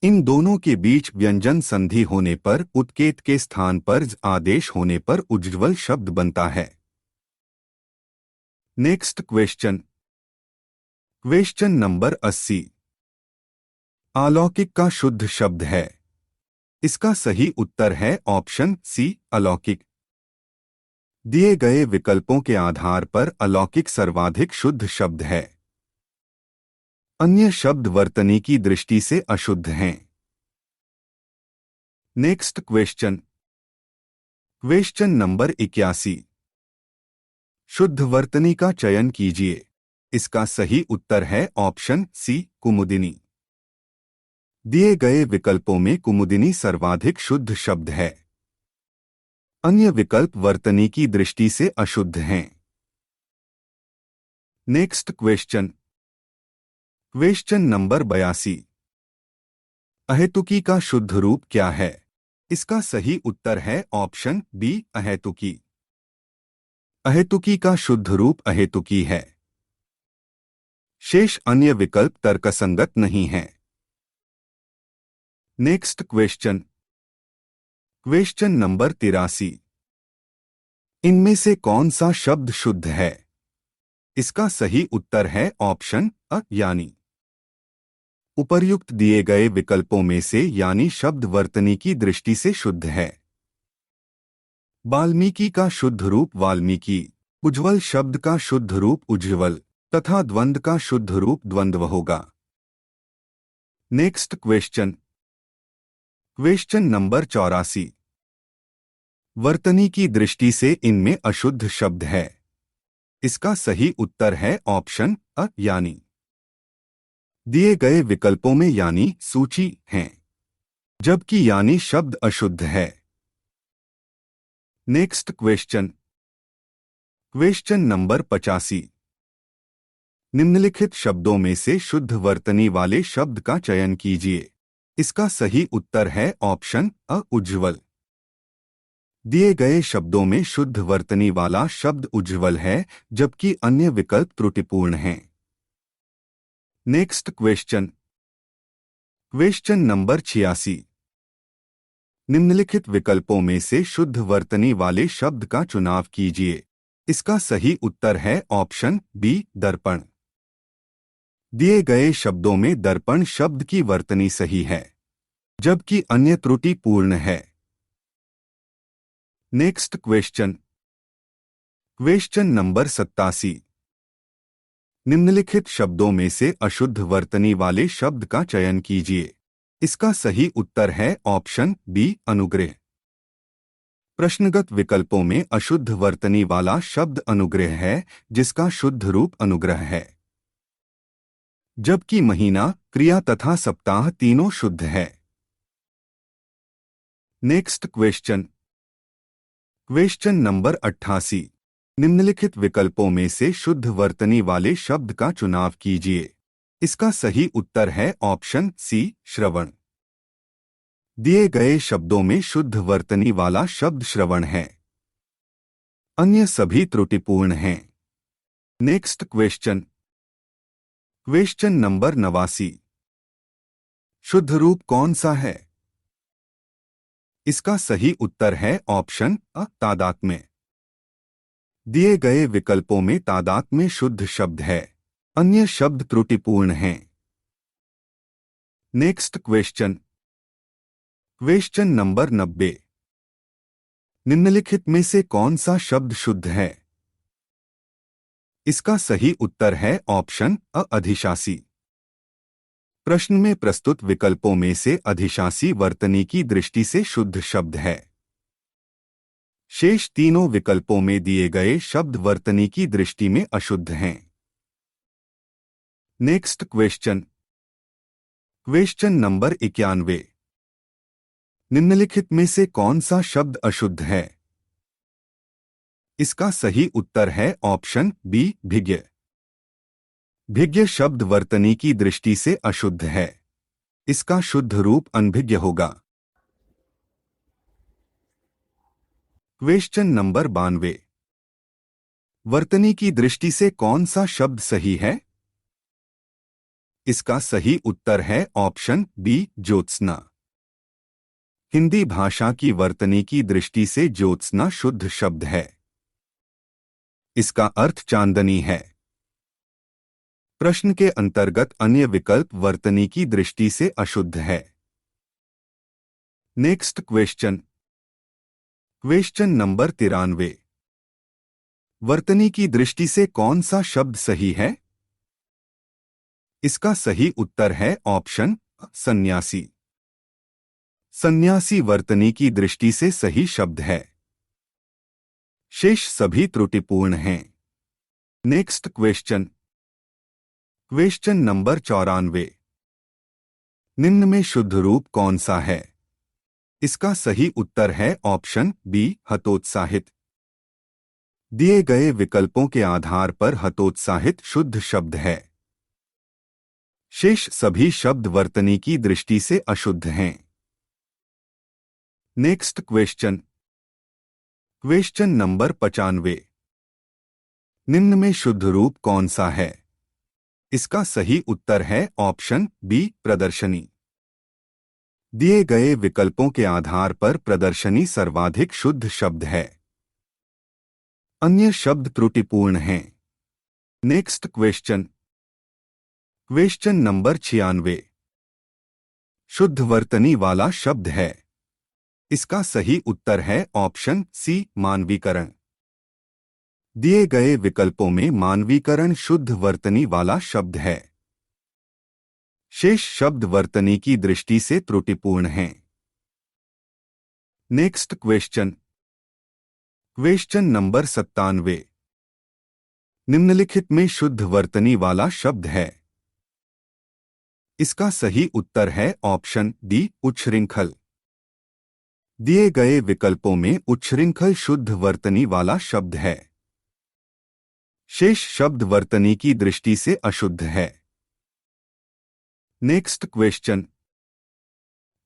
इन दोनों के बीच व्यंजन संधि होने पर उत्केत के स्थान पर ज आदेश होने पर उज्ज्वल शब्द बनता है। Next question. Question number 80। अलौकिक का शुद्ध शब्द है? इसका सही उत्तर है ऑप्शन सी, अलौकिक। दिए गए विकल्पों के आधार पर अलौकिक सर्वाधिक शुद्ध शब्द है। अन्य शब्द वर्तनी की दृष्टि से अशुद्ध हैं। Next question. Question number 81। शुद्ध वर्तनी का चयन कीजिए। इसका सही उत्तर है ऑप्शन सी, कुमुदिनी। दिए गए विकल्पों में कुमुदिनी सर्वाधिक शुद्ध शब्द है। अन्य विकल्प वर्तनी की दृष्टि से अशुद्ध हैं। Next question. Question number 82। अहेतुकी का शुद्ध रूप क्या है? इसका सही उत्तर है ऑप्शन बी, अहेतुकी। अहेतुकी का शुद्ध रूप अहेतुकी है। शेष अन्य विकल्प तर्कसंगत नहीं हैं। Next question. Question number 83। इनमें से कौन सा शब्द शुद्ध है? इसका सही उत्तर है ऑप्शन अ, यानी। उपर्युक्त दिए गए विकल्पों में से यानी शब्द वर्तनी की दृष्टि से शुद्ध है। वाल्मीकि का शुद्ध रूप वाल्मीकि, उज्ज्वल शब्द का शुद्ध रूप उज्ज्वल तथा द्वंद्व का शुद्ध रूप द्वंद्व होगा। Next question. Question number 84। वर्तनी की दृष्टि से इनमें अशुद्ध शब्द है? इसका सही उत्तर है ऑप्शन अ, यानी। दिए गए विकल्पों में यानी सूची हैं, जबकि यानी शब्द अशुद्ध है। Next question. Question number 85। निम्नलिखित शब्दों में से शुद्ध वर्तनी वाले शब्द का चयन कीजिए। इसका सही उत्तर है ऑप्शन अ उज्ज्वल। दिए गए शब्दों में शुद्ध वर्तनी वाला शब्द उज्ज्वल है, जबकि अन्य विकल्प त्रुटिपूर्ण हैं। Next question. Question number 86। निम्नलिखित विकल्पों में से शुद्ध वर्तनी वाले शब्द का चुनाव कीजिए। इसका सही उत्तर है ऑप्शन बी दर्पण। दिए गए शब्दों में दर्पण शब्द की वर्तनी सही है, जबकि अन्य त्रुटिपूर्ण है। Next question. Question number 87। निम्नलिखित शब्दों में से अशुद्ध वर्तनी वाले शब्द का चयन कीजिए। इसका सही उत्तर है ऑप्शन बी अनुग्रह। प्रश्नगत विकल्पों में अशुद्ध वर्तनी वाला शब्द अनुग्रह है, जिसका शुद्ध रूप अनुग्रह है, जबकि महीना, क्रिया तथा सप्ताह तीनों शुद्ध है। Next question. Question number 88। निम्नलिखित विकल्पों में से शुद्ध वर्तनी वाले शब्द का चुनाव कीजिए। इसका सही उत्तर है ऑप्शन सी श्रवण। दिए गए शब्दों में शुद्ध वर्तनी वाला शब्द श्रवण है, अन्य सभी त्रुटिपूर्ण हैं। Next question. Question number 89। शुद्ध रूप कौन सा है? इसका सही उत्तर है ऑप्शन अ तादात्म्य। दिए गए विकल्पों में तादात्म्य शुद्ध शब्द है, अन्य शब्द त्रुटिपूर्ण हैं। Next question. Question number 90। निम्नलिखित में से कौन सा शब्द शुद्ध है? इसका सही उत्तर है ऑप्शन अ अधिशासी। प्रश्न में प्रस्तुत विकल्पों में से अधिशासी वर्तनी की दृष्टि से शुद्ध शब्द है। शेष तीनों विकल्पों में दिए गए शब्द वर्तनी की दृष्टि में अशुद्ध हैं। Next question. Question number 91। निम्नलिखित में से कौन सा शब्द अशुद्ध है? इसका सही उत्तर है ऑप्शन बी भिज्ञ। भिज्ञ शब्द वर्तनी की दृष्टि से अशुद्ध है, इसका शुद्ध रूप अनभिज्ञ होगा। Question number 92। वर्तनी की दृष्टि से कौन सा शब्द सही है? इसका सही उत्तर है ऑप्शन बी ज्योत्सना। हिंदी भाषा की वर्तनी की दृष्टि से ज्योत्सना शुद्ध शब्द है, इसका अर्थ चांदनी है। प्रश्न के अंतर्गत अन्य विकल्प वर्तनी की दृष्टि से अशुद्ध है। Next question. Question number 93। वर्तनी की दृष्टि से कौन सा शब्द सही है? इसका सही उत्तर है ऑप्शन सन्यासी। सन्यासी वर्तनी की दृष्टि से सही शब्द है, शेष सभी त्रुटिपूर्ण हैं। Next question. Question number 94। निम्न में शुद्ध रूप कौन सा है? इसका सही उत्तर है ऑप्शन बी हतोत्साहित। दिए गए विकल्पों के आधार पर हतोत्साहित शुद्ध शब्द है, शेष सभी शब्द वर्तनी की दृष्टि से अशुद्ध हैं। Next question. Question number 95। निम्न में शुद्ध रूप कौन सा है? इसका सही उत्तर है ऑप्शन बी प्रदर्शनी। दिए गए विकल्पों के आधार पर प्रदर्शनी सर्वाधिक शुद्ध शब्द है, अन्य शब्द त्रुटिपूर्ण हैं। Next question. Question number 96। शुद्ध वर्तनी वाला शब्द है, इसका सही उत्तर है ऑप्शन सी मानवीकरण। दिए गए विकल्पों में मानवीकरण शुद्ध वर्तनी वाला शब्द है, शेष शब्द वर्तनी की दृष्टि से त्रुटिपूर्ण हैं। Next question. Question number 97। निम्नलिखित में शुद्ध वर्तनी वाला शब्द है? इसका सही उत्तर है ऑप्शन डी उच्छृंखल। दिए गए विकल्पों में उच्छृंखल शुद्ध वर्तनी वाला शब्द है, शेष शब्द वर्तनी की दृष्टि से अशुद्ध है। Next question.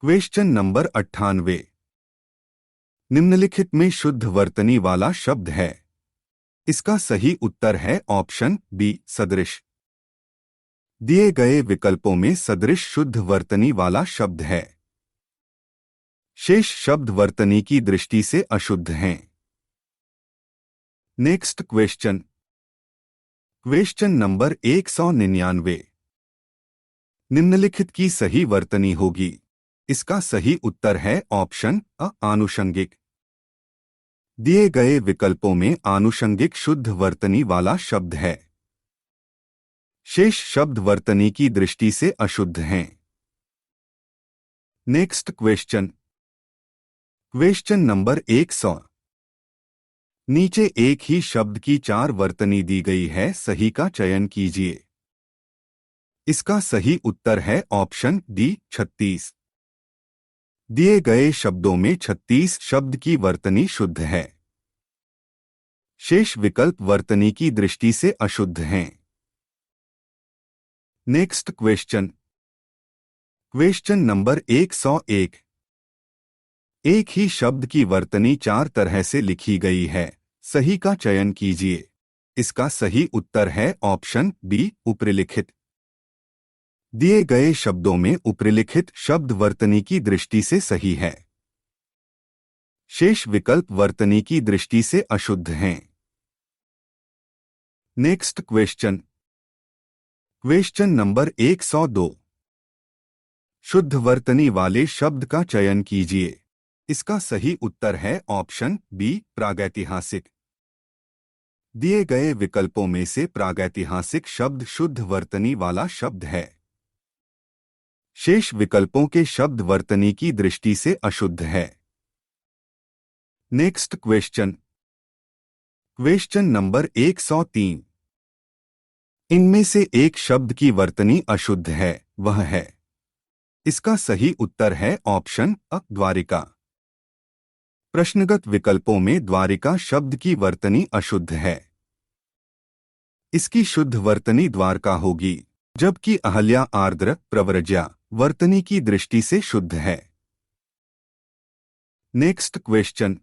Question number 98। निम्नलिखित में शुद्ध वर्तनी वाला शब्द है। इसका सही उत्तर है ऑप्शन बी सदृश। दिए गए विकल्पों में सदृश शुद्ध वर्तनी वाला शब्द है। शेष शब्द वर्तनी की दृष्टि से अशुद्ध हैं। Next question. Question number 199। निम्नलिखित की सही वर्तनी होगी। इसका सही उत्तर है ऑप्शन अ आनुषंगिक। दिए गए विकल्पों में आनुषंगिक शुद्ध वर्तनी वाला शब्द है। शेष शब्द वर्तनी की दृष्टि से अशुद्ध हैं। Next question. Question number 100। नीचे एक ही शब्द की 4 वर्तनी दी गई है, सही का चयन कीजिए। इसका सही उत्तर है ऑप्शन डी 36। दिए गए शब्दों में 36 शब्द की वर्तनी शुद्ध है। शेष विकल्प वर्तनी की दृष्टि से अशुद्ध हैं। Next question. Question number 101। एक ही शब्द की वर्तनी 4 तरह से लिखी गई है, सही का चयन कीजिए। इसका सही उत्तर है ऑप्शन बी उपरिलिखित। दिए गए शब्दों में उपरिलिखित शब्द वर्तनी की दृष्टि से सही है। शेष विकल्प वर्तनी की दृष्टि से अशुद्ध हैं। Next question. Question number 102। शुद्ध वर्तनी वाले शब्द का चयन कीजिए। इसका सही उत्तर है ऑप्शन बी प्रागैतिहासिक। दिए गए विकल्पों में से प्रागैतिहासिक शब्द शुद्ध वर्तनी वाला शब्द है। शेष विकल्पों के शब्द वर्तनी की दृष्टि से अशुद्ध है। Next question. Question number 103। इनमें से एक शब्द की वर्तनी अशुद्ध है, वह है। इसका सही उत्तर है ऑप्शन अ द्वारिका। प्रश्नगत विकल्पों में द्वारिका शब्द की वर्तनी अशुद्ध है। इसकी शुद्ध वर्तनी द्वारका होगी, जबकि अहल्या आर्द्र प्रव्रज्या वर्तनी की दृष्टि से शुद्ध है। Next question.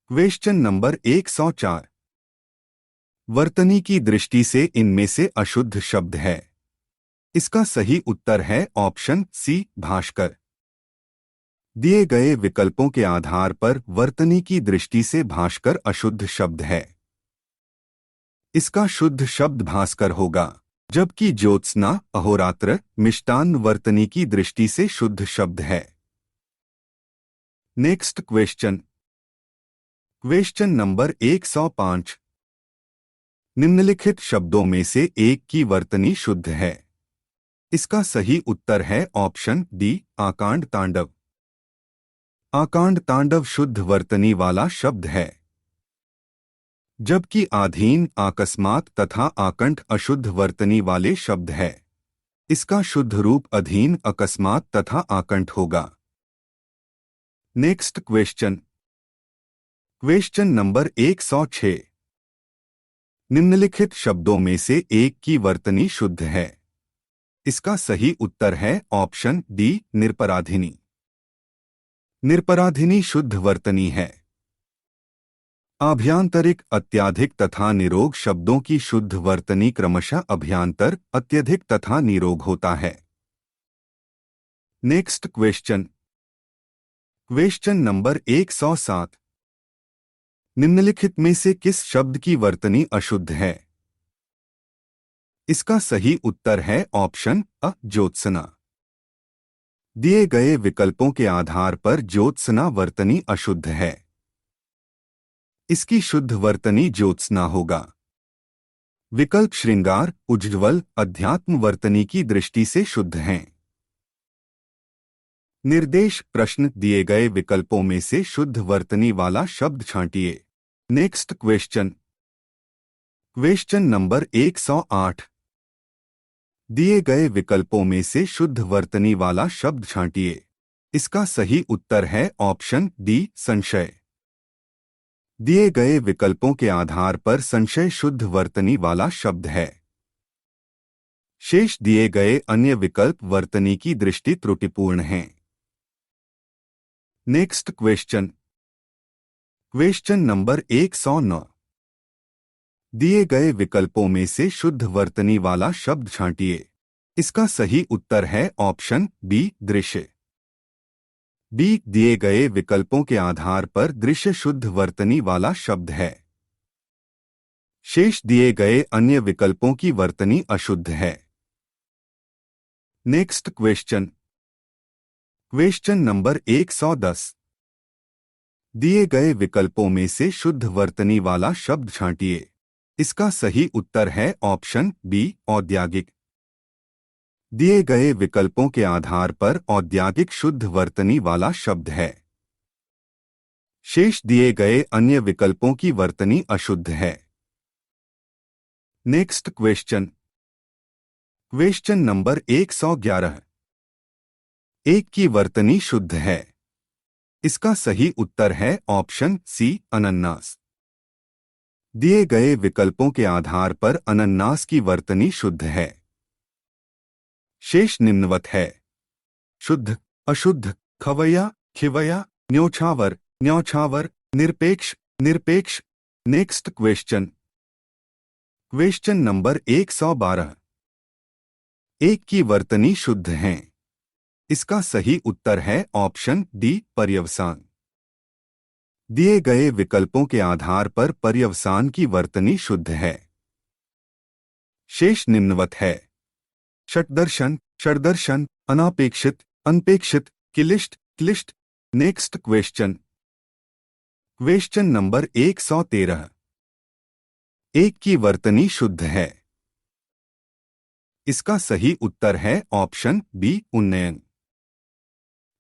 Question number 104। वर्तनी की दृष्टि से इनमें से अशुद्ध शब्द है। इसका सही उत्तर है ऑप्शन सी भास्कर। दिए गए विकल्पों के आधार पर वर्तनी की दृष्टि से भास्कर अशुद्ध शब्द है। इसका शुद्ध शब्द भास्कर होगा, जबकि ज्योत्सना अहोरात्र मिष्टान्न वर्तनी की दृष्टि से शुद्ध शब्द है। Next question. Question number 105। निम्नलिखित शब्दों में से एक की वर्तनी शुद्ध है। इसका सही उत्तर है ऑप्शन डी आकांड तांडव। आकांड तांडव शुद्ध वर्तनी वाला शब्द है, जबकि आधीन अकस्मात तथा आकंठ अशुद्ध वर्तनी वाले शब्द है। इसका शुद्ध रूप अधीन अकस्मात तथा आकंठ होगा। Next question. Question number 106। निम्नलिखित शब्दों में से एक की वर्तनी शुद्ध है। इसका सही उत्तर है ऑप्शन डी निरपराधिनी। निरपराधिनी शुद्ध वर्तनी है। आभ्यांतरिक अत्याधिक तथा निरोग शब्दों की शुद्ध वर्तनी क्रमशः अभ्यांतर अत्यधिक तथा निरोग होता है। Next question. Question number 107। निम्नलिखित में से किस शब्द की वर्तनी अशुद्ध है? इसका सही उत्तर है ऑप्शन अ ज्योत्सना। दिए गए विकल्पों के आधार पर ज्योत्सना वर्तनी अशुद्ध है। इसकी शुद्ध वर्तनी ज्योत्सना होगा। विकल्प श्रृंगार उज्ज्वल अध्यात्म वर्तनी की दृष्टि से शुद्ध हैं। निर्देश प्रश्न दिए गए विकल्पों में से शुद्ध वर्तनी वाला शब्द छांटिए। Next question. Question number 108। दिए गए विकल्पों में से शुद्ध वर्तनी वाला शब्द छांटिए। इसका सही उत्तर है ऑप्शन डी संशय। दिए गए विकल्पों के आधार पर संशय शुद्ध वर्तनी वाला शब्द है। शेष दिए गए अन्य विकल्प वर्तनी की दृष्टि त्रुटिपूर्ण हैं। Next question. Question number 109। दिए गए विकल्पों में से शुद्ध वर्तनी वाला शब्द छांटिए। इसका सही उत्तर है ऑप्शन बी दृश्य। बी दिए गए विकल्पों के आधार पर दृश्य शुद्ध वर्तनी वाला शब्द है। शेष दिए गए अन्य विकल्पों की वर्तनी अशुद्ध है। Next question. Question number 110। दिए गए विकल्पों में से शुद्ध वर्तनी वाला शब्द छांटिए। इसका सही उत्तर है ऑप्शन बी औद्योगिक। दिए गए विकल्पों के आधार पर औद्योगिक शुद्ध वर्तनी वाला शब्द है। शेष दिए गए अन्य विकल्पों की वर्तनी अशुद्ध है। Next question. Question number 111। एक की वर्तनी शुद्ध है। इसका सही उत्तर है ऑप्शन सी अनन्नास। दिए गए विकल्पों के आधार पर अनन्नास की वर्तनी शुद्ध है। शेष निम्नवत है। शुद्ध, अशुद्ध, खवैया, खिवैया, न्योछावर, न्यौछावर, निरपेक्ष, निरपेक्ष। Next question. Question number 112। एक की वर्तनी शुद्ध है। इसका सही उत्तर है ऑप्शन डी पर्यवसान। दिए गए विकल्पों के आधार पर पर्यवसान की वर्तनी शुद्ध है। शेष निम्नवत है। षट्दर्शन, षड्दर्शन, अनापेक्षित, अनपेक्षित, क्लिष्ट, क्लिष्ट। Next question. Question number 113। एक की वर्तनी शुद्ध है। इसका सही उत्तर है ऑप्शन बी उन्नयन।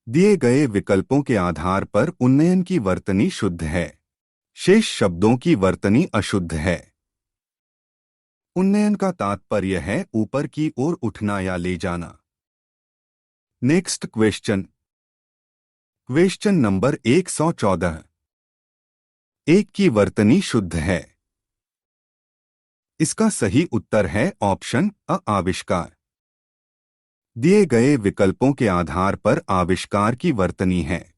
दिए गए विकल्पों के आधार पर उन्नयन की वर्तनी शुद्ध है। शेष शब्दों की वर्तनी अशुद्ध है। उन्नयन का तात्पर्य है ऊपर की ओर उठना या ले जाना। Next question. Question number 114। एक की वर्तनी शुद्ध है। इसका सही उत्तर है ऑप्शन अ आविष्कार। दिए गए विकल्पों के आधार पर आविष्कार की वर्तनी है।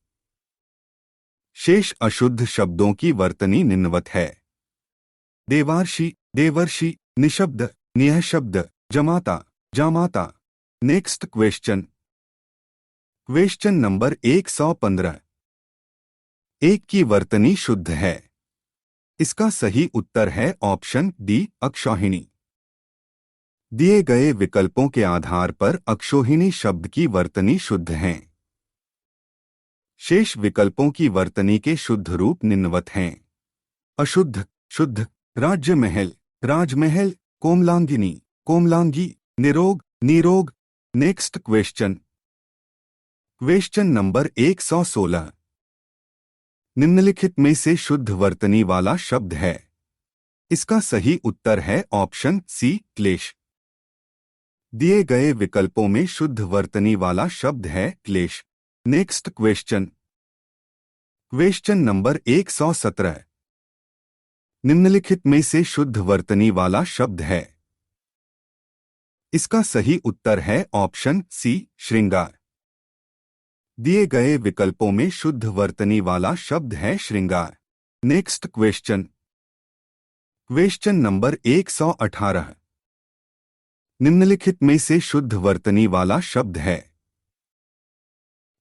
शेष अशुद्ध शब्दों की वर्तनी निम्नवत है। देवार्षि, देवर्षि, निशब्द, निःशब्द, जमाता, जामाता। Next question. Question number 115। एक की वर्तनी शुद्ध है। इसका सही उत्तर है ऑप्शन डी अक्षौहिणी। दिए गए विकल्पों के आधार पर अक्षौहिणी शब्द की वर्तनी शुद्ध हैं। शेष विकल्पों की वर्तनी के शुद्ध रूप निम्नवत हैं। अशुद्ध, शुद्ध, राज्य महल, राजमहल, कोमलांगिनी, कोमलांगी, निरोग, निरोग। Next question. Question number 116। निम्नलिखित में से शुद्ध वर्तनी वाला शब्द है। इसका सही उत्तर है ऑप्शन सी क्लेश। दिए गए विकल्पों में शुद्ध वर्तनी वाला शब्द है क्लेश। Next question. Question number 117। निम्नलिखित में से शुद्ध वर्तनी वाला शब्द है। इसका सही उत्तर है ऑप्शन सी श्रृंगार। दिए गए विकल्पों में शुद्ध वर्तनी वाला शब्द है श्रृंगार। Next question. Question number 118। निम्नलिखित में से शुद्ध वर्तनी वाला शब्द है।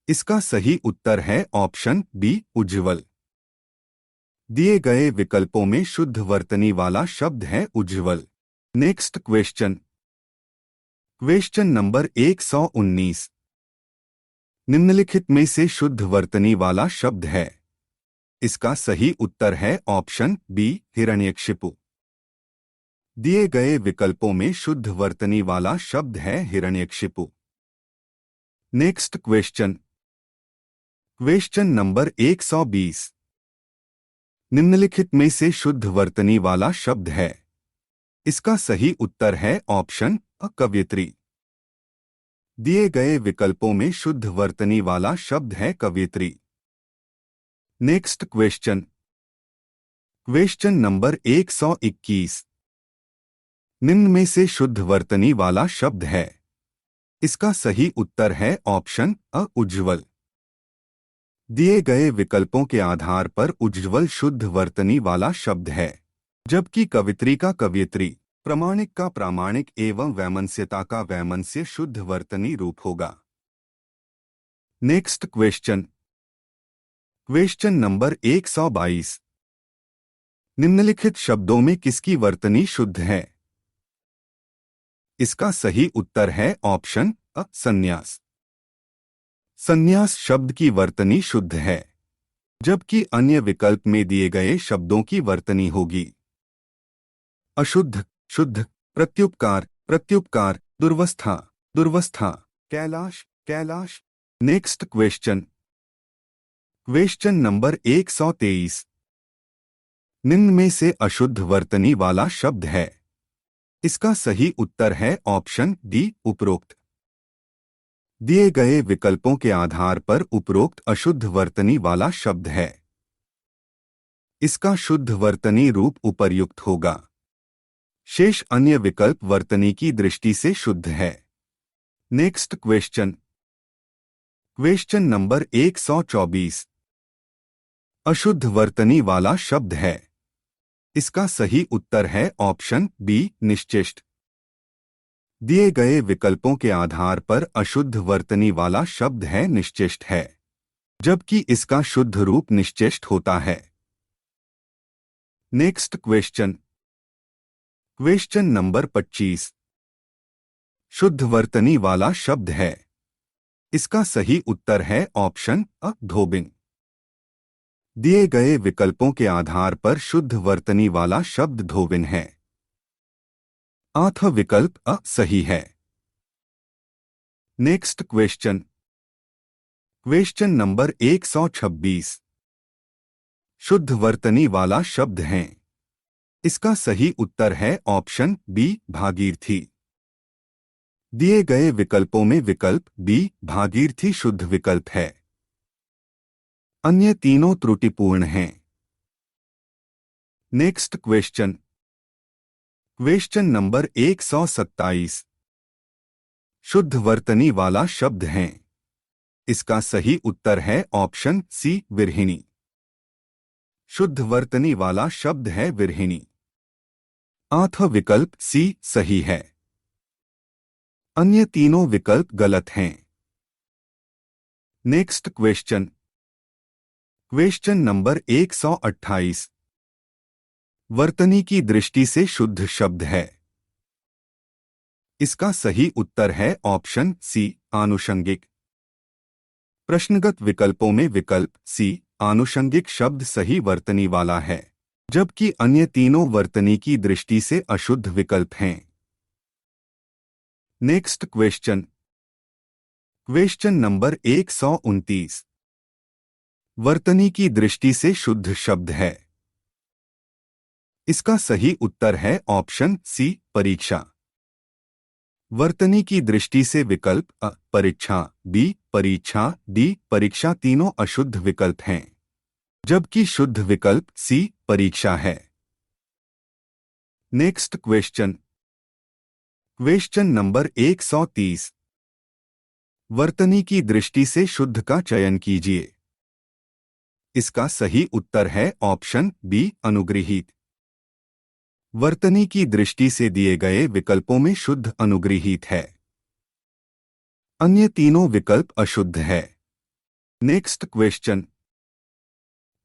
इसका सही उत्तर है ऑप्शन बी उज्ज्वल। दिए गए विकल्पों में शुद्ध वर्तनी वाला शब्द है उज्ज्वल। Next question. Question number 119। निम्नलिखित में से शुद्ध वर्तनी वाला शब्द है। इसका सही उत्तर है ऑप्शन बी हिरण्यकशिपु। दिए गए विकल्पों में शुद्ध वर्तनी वाला शब्द है Hiranyakashipu. Next question. Question number 120। निम्नलिखित में से शुद्ध वर्तनी वाला शब्द है। इसका सही उत्तर है ऑप्शन अ कवयित्री। दिए गए विकल्पों में शुद्ध वर्तनी वाला शब्द है कवयित्री। Next question. Question number 121। निम्नलिखित में से शुद्ध वर्तनी वाला शब्द है। इसका सही उत्तर है ऑप्शन अ कवयित्री। दिए गए विकल्पों में शुद्ध वर्तनी वाला शब्द है कवयित्री। Next question. Question number 122। Question number 121। निम्न में से शुद्ध वर्तनी वाला शब्द है। इसका सही उत्तर है ऑप्शन अ उज्ज्वल। दिए गए विकल्पों के आधार पर उज्ज्वल शुद्ध वर्तनी वाला शब्द है, जबकि कवित्री का कवियत्री, प्रामाणिक का प्रामाणिक एवं वैमनस्यता का वैमनस्य शुद्ध वर्तनी रूप होगा। Next question. Question number 122। निम्नलिखित शब्दों में किसकी वर्तनी शुद्ध है? इसका सही उत्तर है ऑप्शन अ संन्यास। संन्यास शब्द की वर्तनी शुद्ध है, जबकि अन्य विकल्प में दिए गए शब्दों की वर्तनी होगी अशुद्ध, शुद्ध, प्रत्युपकार, प्रत्युपकार, दुर्वस्था, दुर्वस्था, कैलाश, कैलाश। Next question. Question number 123। निम्न में से अशुद्ध वर्तनी वाला शब्द है। इसका सही उत्तर है ऑप्शन डी उपरोक्त। दिए गए विकल्पों के आधार पर उपरोक्त अशुद्ध वर्तनी वाला शब्द है। इसका शुद्ध वर्तनी रूप उपर्युक्त होगा। शेष अन्य विकल्प वर्तनी की दृष्टि से शुद्ध है। Next question. Question number 124। अशुद्ध वर्तनी वाला शब्द है। इसका सही उत्तर है ऑप्शन बी निश्चिष्ट। दिए गए विकल्पों के आधार पर अशुद्ध वर्तनी वाला शब्द है निश्चिष्ट है, जबकि इसका शुद्ध रूप निश्चिष्ट होता है। Next question. Question number 25। शुद्ध वर्तनी वाला शब्द है। इसका सही उत्तर है ऑप्शन अ धोबिन। दिए गए विकल्पों के आधार पर शुद्ध वर्तनी वाला शब्द धोबिन है। आठ विकल्प अ सही है। Next question. Question number 126। शुद्ध वर्तनी वाला शब्द है। इसका सही उत्तर है ऑप्शन बी भागीरथी। दिए गए विकल्पों में विकल्प बी भागीरथी शुद्ध विकल्प है। अन्य तीनों त्रुटिपूर्ण हैं। Next question. Question number 127। शुद्ध वर्तनी वाला शब्द है। इसका सही उत्तर है ऑप्शन सी विरहिणी। शुद्ध वर्तनी वाला शब्द है विरहिणी। आठ विकल्प सी सही है। अन्य तीनों विकल्प गलत हैं। Next question. Question number 128। वर्तनी की दृष्टि से शुद्ध शब्द है। इसका सही उत्तर है ऑप्शन सी आनुषंगिक। प्रश्नगत विकल्पों में विकल्प सी आनुषंगिक शब्द सही वर्तनी वाला है, जबकि अन्य तीनों वर्तनी की दृष्टि से अशुद्ध विकल्प हैं। Next question. Question number 129। वर्तनी की दृष्टि से शुद्ध शब्द है। इसका सही उत्तर है ऑप्शन सी परीक्षा। वर्तनी की दृष्टि से विकल्प अ परीक्षा, बी परीक्षा, डी परीक्षा तीनों अशुद्ध विकल्प हैं, जबकि शुद्ध विकल्प सी परीक्षा है। Next question. Question number 130। वर्तनी की दृष्टि से शुद्ध का चयन कीजिए। इसका सही उत्तर है ऑप्शन बी अनुगृहीत। वर्तनी की दृष्टि से दिए गए विकल्पों में शुद्ध अनुगृहीत है। अन्य तीनों विकल्प अशुद्ध है। Next question.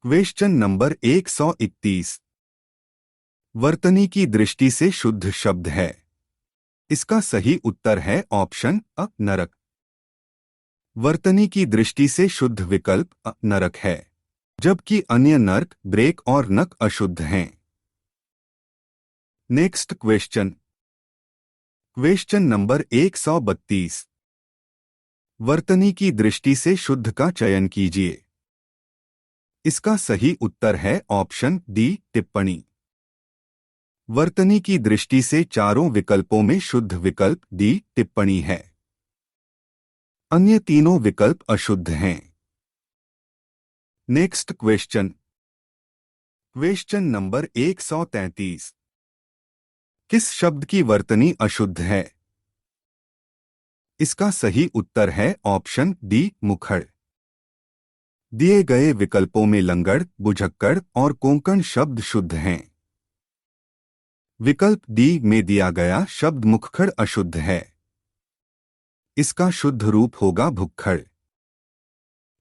Question number 131। वर्तनी की दृष्टि से शुद्ध शब्द है। इसका सही उत्तर है ऑप्शन अ नरक। वर्तनी की दृष्टि से शुद्ध विकल्प अ नरक है, जबकि अन्य नर्क, ब्रेक और नक अशुद्ध हैं। Next question. Question number 132। वर्तनी की दृष्टि से शुद्ध का चयन कीजिए। इसका सही उत्तर है ऑप्शन डी टिप्पणी। वर्तनी की दृष्टि से चारों विकल्पों में शुद्ध विकल्प डी टिप्पणी है। अन्य तीनों विकल्प अशुद्ध हैं। Next question. Question number 133। किस शब्द की वर्तनी अशुद्ध है? इसका सही उत्तर है ऑप्शन डी मुखड़। दिए गए विकल्पों में लंगड़, बुझक्कड़ और कोंकण शब्द शुद्ध हैं। विकल्प डी में दिया गया शब्द मुखखड़ अशुद्ध है। इसका शुद्ध रूप होगा भुक्खड़।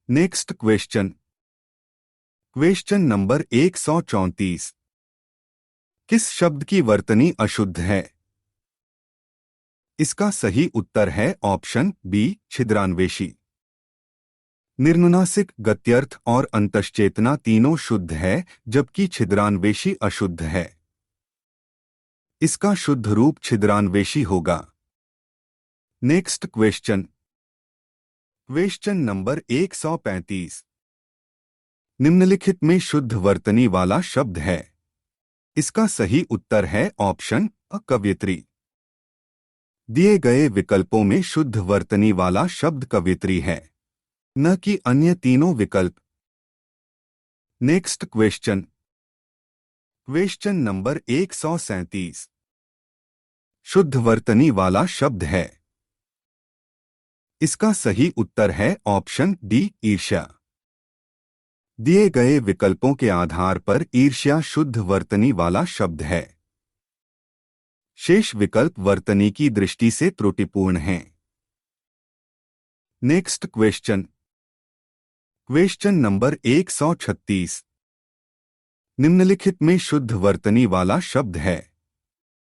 Next question. Question number 134। किस शब्द की वर्तनी अशुद्ध है? इसका सही उत्तर है ऑप्शन बी छिद्रान्वेषी। निर्नुनासिक, गत्यर्थ और अंतश्चेतना तीनों शुद्ध है, जबकि छिद्रान्वेषी अशुद्ध है। इसका शुद्ध रूप छिद्रान्वेषी होगा। Next question. Question number 135। निम्नलिखित में शुद्ध वर्तनी वाला शब्द है। इसका सही उत्तर है ऑप्शन अ कवयित्री। दिए गए विकल्पों में शुद्ध वर्तनी वाला शब्द कवयित्री है, न कि अन्य तीनों विकल्प। Next question. Question number 137। शुद्ध वर्तनी वाला शब्द है। इसका सही उत्तर है ऑप्शन डी ईर्ष्या। दिए गए विकल्पों के आधार पर ईर्ष्या शुद्ध वर्तनी वाला शब्द है। शेष विकल्प वर्तनी की दृष्टि से त्रुटिपूर्ण हैं। Next question. Question number 136। निम्नलिखित में शुद्ध वर्तनी वाला शब्द है।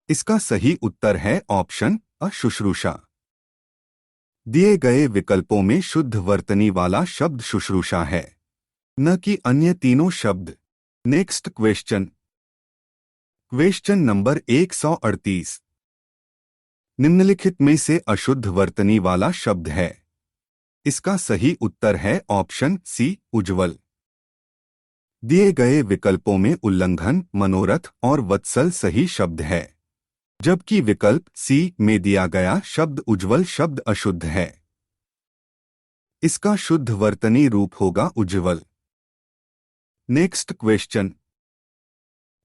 इसका सही उत्तर है ऑप्शन अ शुश्रूषा। दिए गए विकल्पों में शुद्ध वर्तनी वाला शब्द शुश्रूषा है, न कि अन्य तीनों शब्द। Next question. Question number 138। निम्नलिखित में से अशुद्ध वर्तनी वाला शब्द है। इसका सही उत्तर है ऑप्शन सी उज्ज्वल। दिए गए विकल्पों में उल्लंघन, मनोरथ और वत्सल सही शब्द है, जबकि विकल्प सी में दिया गया शब्द उज्ज्वल शब्द अशुद्ध है। इसका शुद्ध वर्तनी रूप होगा उज्ज्वल। Next question.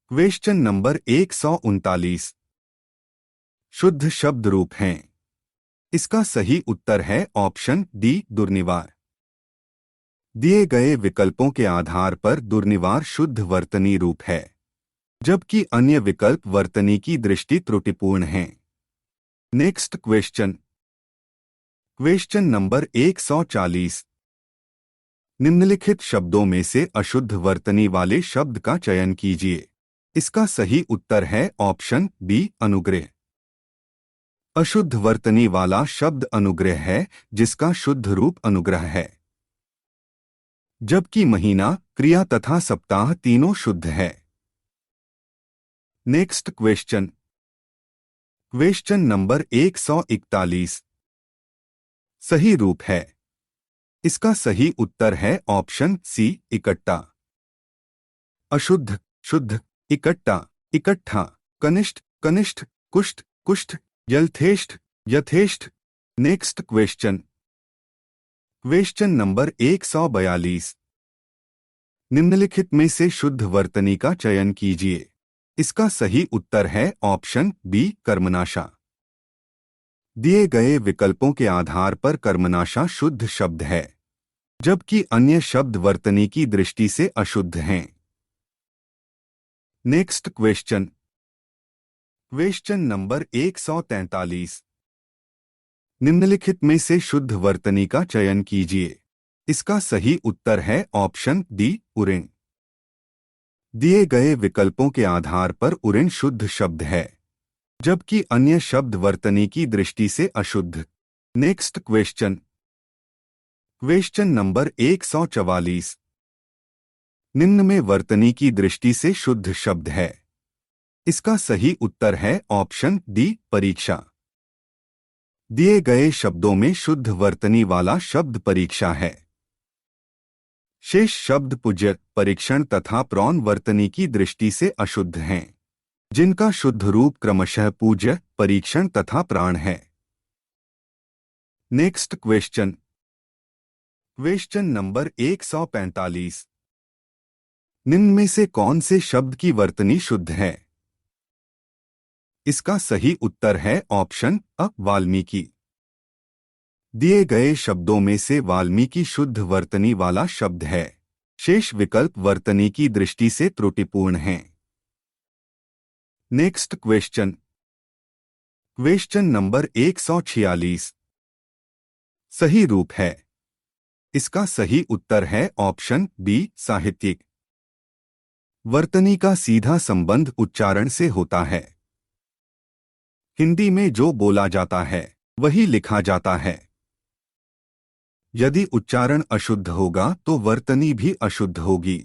Question number 139। शुद्ध शब्द रूप हैं। इसका सही उत्तर है ऑप्शन डी दुर्निवार। दिए गए विकल्पों के आधार पर दुर्निवार शुद्ध वर्तनी रूप है, जबकि अन्य विकल्प वर्तनी की दृष्टि त्रुटिपूर्ण हैं। Next question. Question number 140। निम्नलिखित शब्दों में से अशुद्ध वर्तनी वाले शब्द का चयन कीजिए। इसका सही उत्तर है ऑप्शन बी अनुग्रह। अशुद्ध वर्तनी वाला शब्द अनुग्रह है, जिसका शुद्ध रूप अनुग्रह है, जबकि महीना, क्रिया तथा सप्ताह तीनों शुद्ध है। Next question. Question number 141। सही रूप है। इसका सही उत्तर है ऑप्शन सी इकट्ठा। अशुद्ध, शुद्ध, इकट्ठा, इकट्ठा, कनिष्ठ, कनिष्ठ, कुष्ठ, कुष्ठ, यथेष्ट, यथेष्ट। Next question. Question number 142। निम्नलिखित में से शुद्ध वर्तनी का चयन कीजिए। इसका सही उत्तर है ऑप्शन बी कर्मनाशा। दिए गए विकल्पों के आधार पर कर्मनाशा शुद्ध शब्द है, जबकि अन्य शब्द वर्तनी की दृष्टि से अशुद्ध हैं। Next question. Question number 143। निम्नलिखित में से शुद्ध वर्तनी का चयन कीजिए। इसका सही उत्तर है ऑप्शन डी उऋण। दिए गए विकल्पों के आधार पर उऋण शुद्ध शब्द है, जबकि अन्य शब्द वर्तनी की दृष्टि से अशुद्ध। Next question. Question number 144। निम्न में वर्तनी की दृष्टि से शुद्ध शब्द है। इसका सही उत्तर है ऑप्शन डी परीक्षा। दिए गए शब्दों में शुद्ध वर्तनी वाला शब्द परीक्षा है। शेष शब्द पूज्य, परीक्षण तथा प्रौन वर्तनी की दृष्टि से अशुद्ध हैं, जिनका शुद्ध रूप क्रमशः पूज्य, परीक्षण तथा प्राण है। Next question. Question number 145। निम्न में से कौन से शब्द की वर्तनी शुद्ध है? इसका सही उत्तर है ऑप्शन अ वाल्मीकि। दिए गए शब्दों में से वाल्मीकि शुद्ध वर्तनी वाला शब्द है। शेष विकल्प वर्तनी की दृष्टि से त्रुटिपूर्ण हैं। Next question. क्वेश्चन नंबर 146 सही रूप है। इसका सही उत्तर है ऑप्शन बी साहित्यिक। वर्तनी का सीधा संबंध उच्चारण से होता है। हिंदी में जो बोला जाता है वही लिखा जाता है। यदि उच्चारण अशुद्ध होगा तो वर्तनी भी अशुद्ध होगी।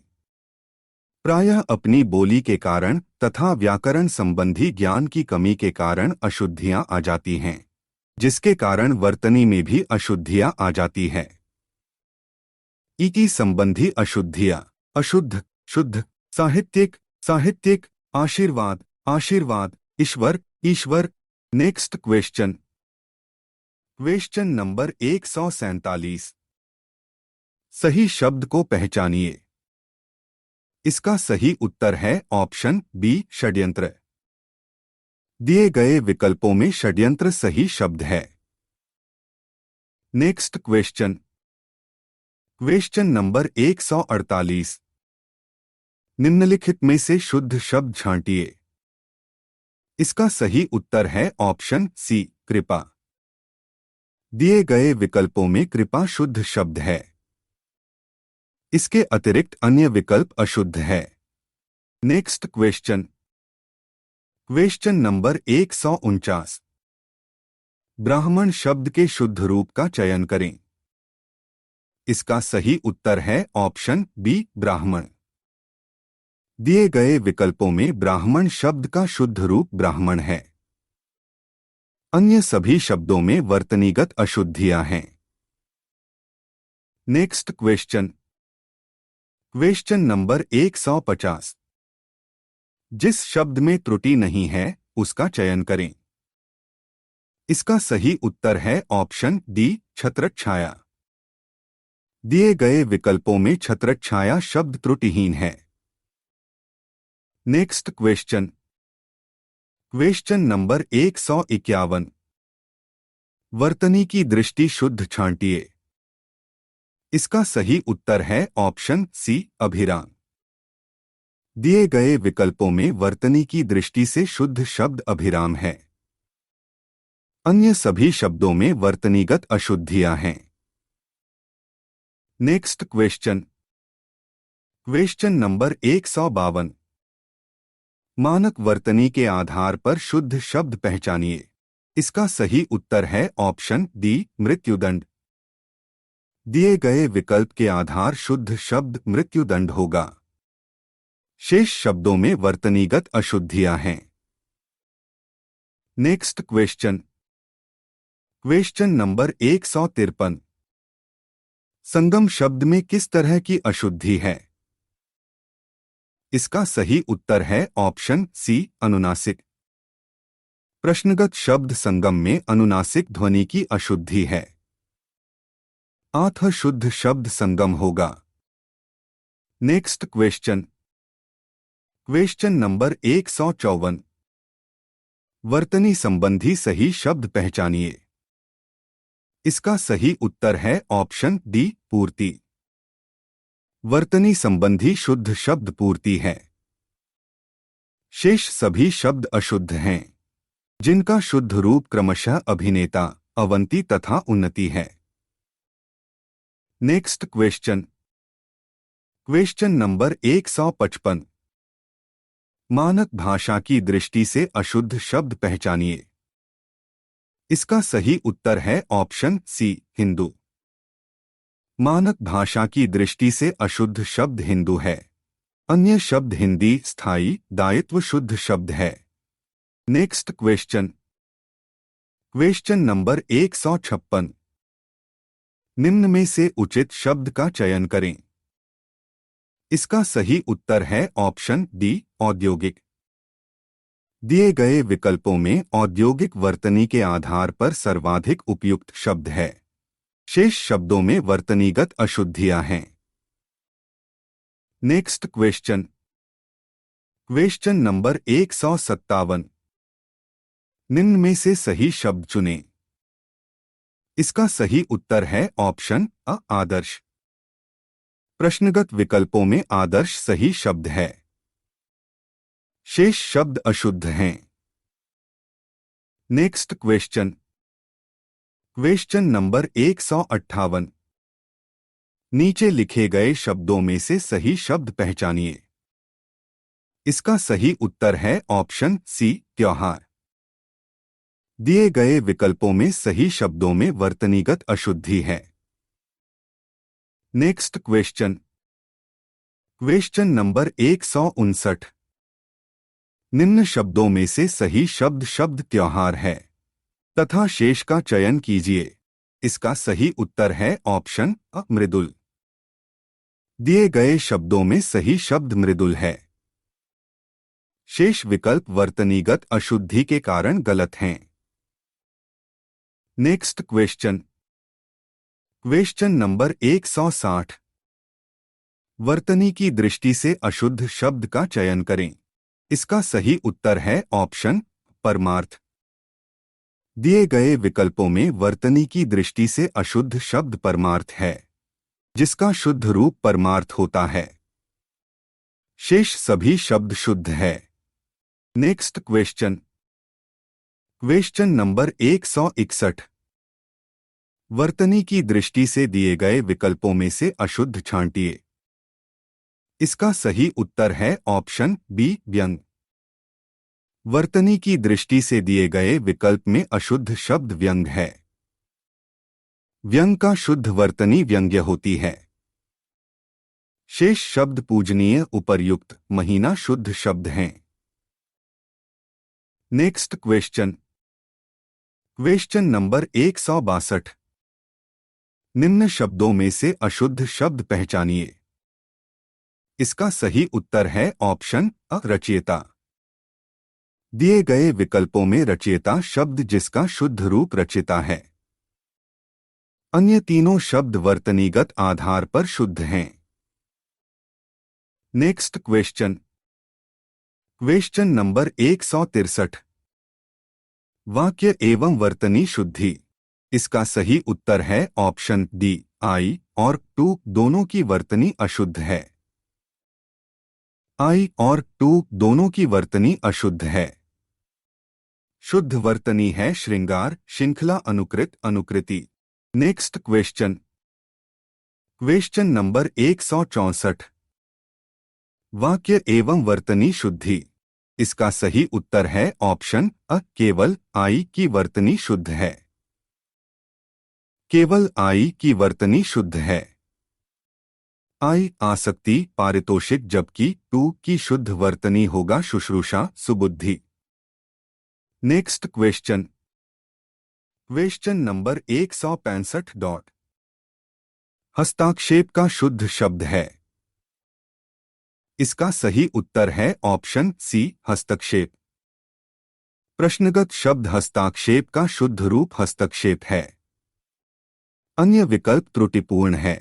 प्रायः अपनी बोली के कारण तथा व्याकरण संबंधी ज्ञान की कमी के कारण अशुद्धियां आ जाती हैं, जिसके कारण वर्तनी में भी अशुद्धियां आ जाती है। ई की संबंधी अशुद्धियां अशुद्ध, शुद्ध, साहित्यिक, साहित्यिक, आशीर्वाद, आशीर्वाद, ईश्वर, ईश्वर। Next question. क्वेश्चन नंबर 147 सही शब्द को पहचानिए। इसका सही उत्तर है ऑप्शन बी षड्यंत्र। दिए गए विकल्पों में षड्यंत्र सही शब्द है। Next question. क्वेश्चन नंबर 148 निम्नलिखित में से शुद्ध शब्द छांटिए। इसका सही उत्तर है ऑप्शन सी कृपा। दिए गए विकल्पों में कृपा शुद्ध शब्द है। इसके अतिरिक्त अन्य विकल्प अशुद्ध है। Next question. क्वेश्चन नंबर 149 ब्राह्मण शब्द के शुद्ध रूप का चयन करें। इसका सही उत्तर है ऑप्शन बी ब्राह्मण। दिए गए विकल्पों में ब्राह्मण शब्द का शुद्ध रूप ब्राह्मण है। अन्य सभी शब्दों में वर्तनीगत अशुद्धियां हैं। Next question. क्वेश्चन नंबर 150 जिस शब्द में त्रुटि नहीं है उसका चयन करें। इसका सही उत्तर है ऑप्शन डी छत्रछाया। दिए गए विकल्पों में छत्रछाया शब्द त्रुटिहीन है। Next question. क्वेश्चन नंबर 151 वर्तनी की दृष्टि शुद्ध छांटिए। इसका सही उत्तर है ऑप्शन सी अभिराम। दिए गए विकल्पों में वर्तनी की दृष्टि से शुद्ध शब्द अभिराम है। अन्य सभी शब्दों में वर्तनीगत अशुद्धियां हैं। Next question. क्वेश्चन नंबर 152 मानक वर्तनी के आधार पर शुद्ध शब्द पहचानिए। इसका सही उत्तर है ऑप्शन डी मृत्युदंड। दिए गए विकल्प के आधार शुद्ध शब्द मृत्युदंड होगा। शेष शब्दों में वर्तनीगत अशुद्धियां हैं। Next question. क्वेश्चन नंबर 153 संगम शब्द में किस तरह की अशुद्धि है? इसका सही उत्तर है ऑप्शन सी अनुनासिक। प्रश्नगत शब्द संगम में अनुनासिक ध्वनि की अशुद्धि है। आथ शुद्ध शब्द संगम होगा। Next question. क्वेश्चन नंबर 154 वर्तनी संबंधी सही शब्द पहचानिए। इसका सही उत्तर है ऑप्शन डी पूर्ति। वर्तनी संबंधी शुद्ध शब्द पूर्ति है। शेष सभी शब्द अशुद्ध हैं, जिनका शुद्ध रूप क्रमशः अभिनेता, अवंती तथा उन्नति है। Next question. क्वेश्चन नंबर 155 मानक भाषा की दृष्टि से अशुद्ध शब्द पहचानिए। इसका सही उत्तर है ऑप्शन सी हिंदू। मानक भाषा की दृष्टि से अशुद्ध शब्द हिंदू है। अन्य शब्द हिंदी स्थायी दायित्व शुद्ध शब्द है। Next question. क्वेश्चन नंबर 156 निम्न में से उचित शब्द का चयन करें। इसका सही उत्तर है ऑप्शन डी औद्योगिक। दिए गए विकल्पों में औद्योगिक वर्तनी के आधार पर सर्वाधिक उपयुक्त शब्द है। शेष शब्दों में वर्तनीगत अशुद्धियां हैं। Next question. Question number 157। निम्न में से सही शब्द चुनें। इसका सही उत्तर है ऑप्शन अ आदर्श। प्रश्नगत विकल्पों में आदर्श सही शब्द है, शेष शब्द अशुद्ध हैं। Next question. Question number 158। नीचे लिखे गए शब्दों में से सही शब्द पहचानिए। इसका सही उत्तर है ऑप्शन सी त्योहार। दिए गए विकल्पों में सही शब्दों में वर्तनीगत अशुद्धि है। Next question. Question number 159। निम्न शब्दों में से सही शब्द शब्द त्योहार है तथा शेष का चयन कीजिए। इसका सही उत्तर है ऑप्शन अ मृदुल। दिए गए शब्दों में सही शब्द मृदुल है, शेष विकल्प वर्तनीगत अशुद्धि के कारण गलत हैं। Next question. Question number 160। वर्तनी की दृष्टि से अशुद्ध शब्द का चयन करें। इसका सही उत्तर है ऑप्शन परमार्थ। दिए गए विकल्पों में वर्तनी की दृष्टि से अशुद्ध शब्द परमार्थ है, जिसका शुद्ध रूप परमार्थ होता है। शेष सभी शब्द शुद्ध है। Next question. Question number 161। वर्तनी की दृष्टि से दिए गए विकल्पों में से अशुद्ध छांटिए। इसका सही उत्तर है ऑप्शन बी व्यंग। वर्तनी की दृष्टि से दिए गए विकल्प में अशुद्ध शब्द व्यंग है। व्यंग का शुद्ध वर्तनी व्यंग्य होती है। शेष शब्द पूजनीय उपर्युक्त महीना शुद्ध शब्द हैं। Next question. Question number 162। निम्न शब्दों में से अशुद्ध शब्द पहचानिए। इसका सही उत्तर है ऑप्शन अ रचयिता। दिए गए विकल्पों में रचयिता शब्द जिसका शुद्ध रूप रचिता है। अन्य तीनों शब्द वर्तनीगत आधार पर शुद्ध हैं। Next question. Question number 163। वाक्य एवं वर्तनी शुद्धि। इसका सही उत्तर है ऑप्शन डी आई और टू दोनों की वर्तनी अशुद्ध है। आई और टू दोनों की वर्तनी अशुद्ध है। शुद्ध वर्तनी है श्रृंगार श्रृंखला अनुकृत अनुकृति। Next question. Question number 164। वाक्य एवं वर्तनी शुद्धि। इसका सही उत्तर है ऑप्शन अ केवल आई की वर्तनी शुद्ध है। केवल आई की वर्तनी शुद्ध है। आई आसक्ति पारितोषिक जबकि टू की शुद्ध वर्तनी होगा शुश्रूषा सुबुद्धि। Next question. Question number 165। हस्ताक्षेप का शुद्ध शब्द है। इसका सही उत्तर है ऑप्शन सी हस्तक्षेप। प्रश्नगत शब्द हस्ताक्षेप का शुद्ध रूप हस्तक्षेप है। अन्य विकल्प त्रुटिपूर्ण है।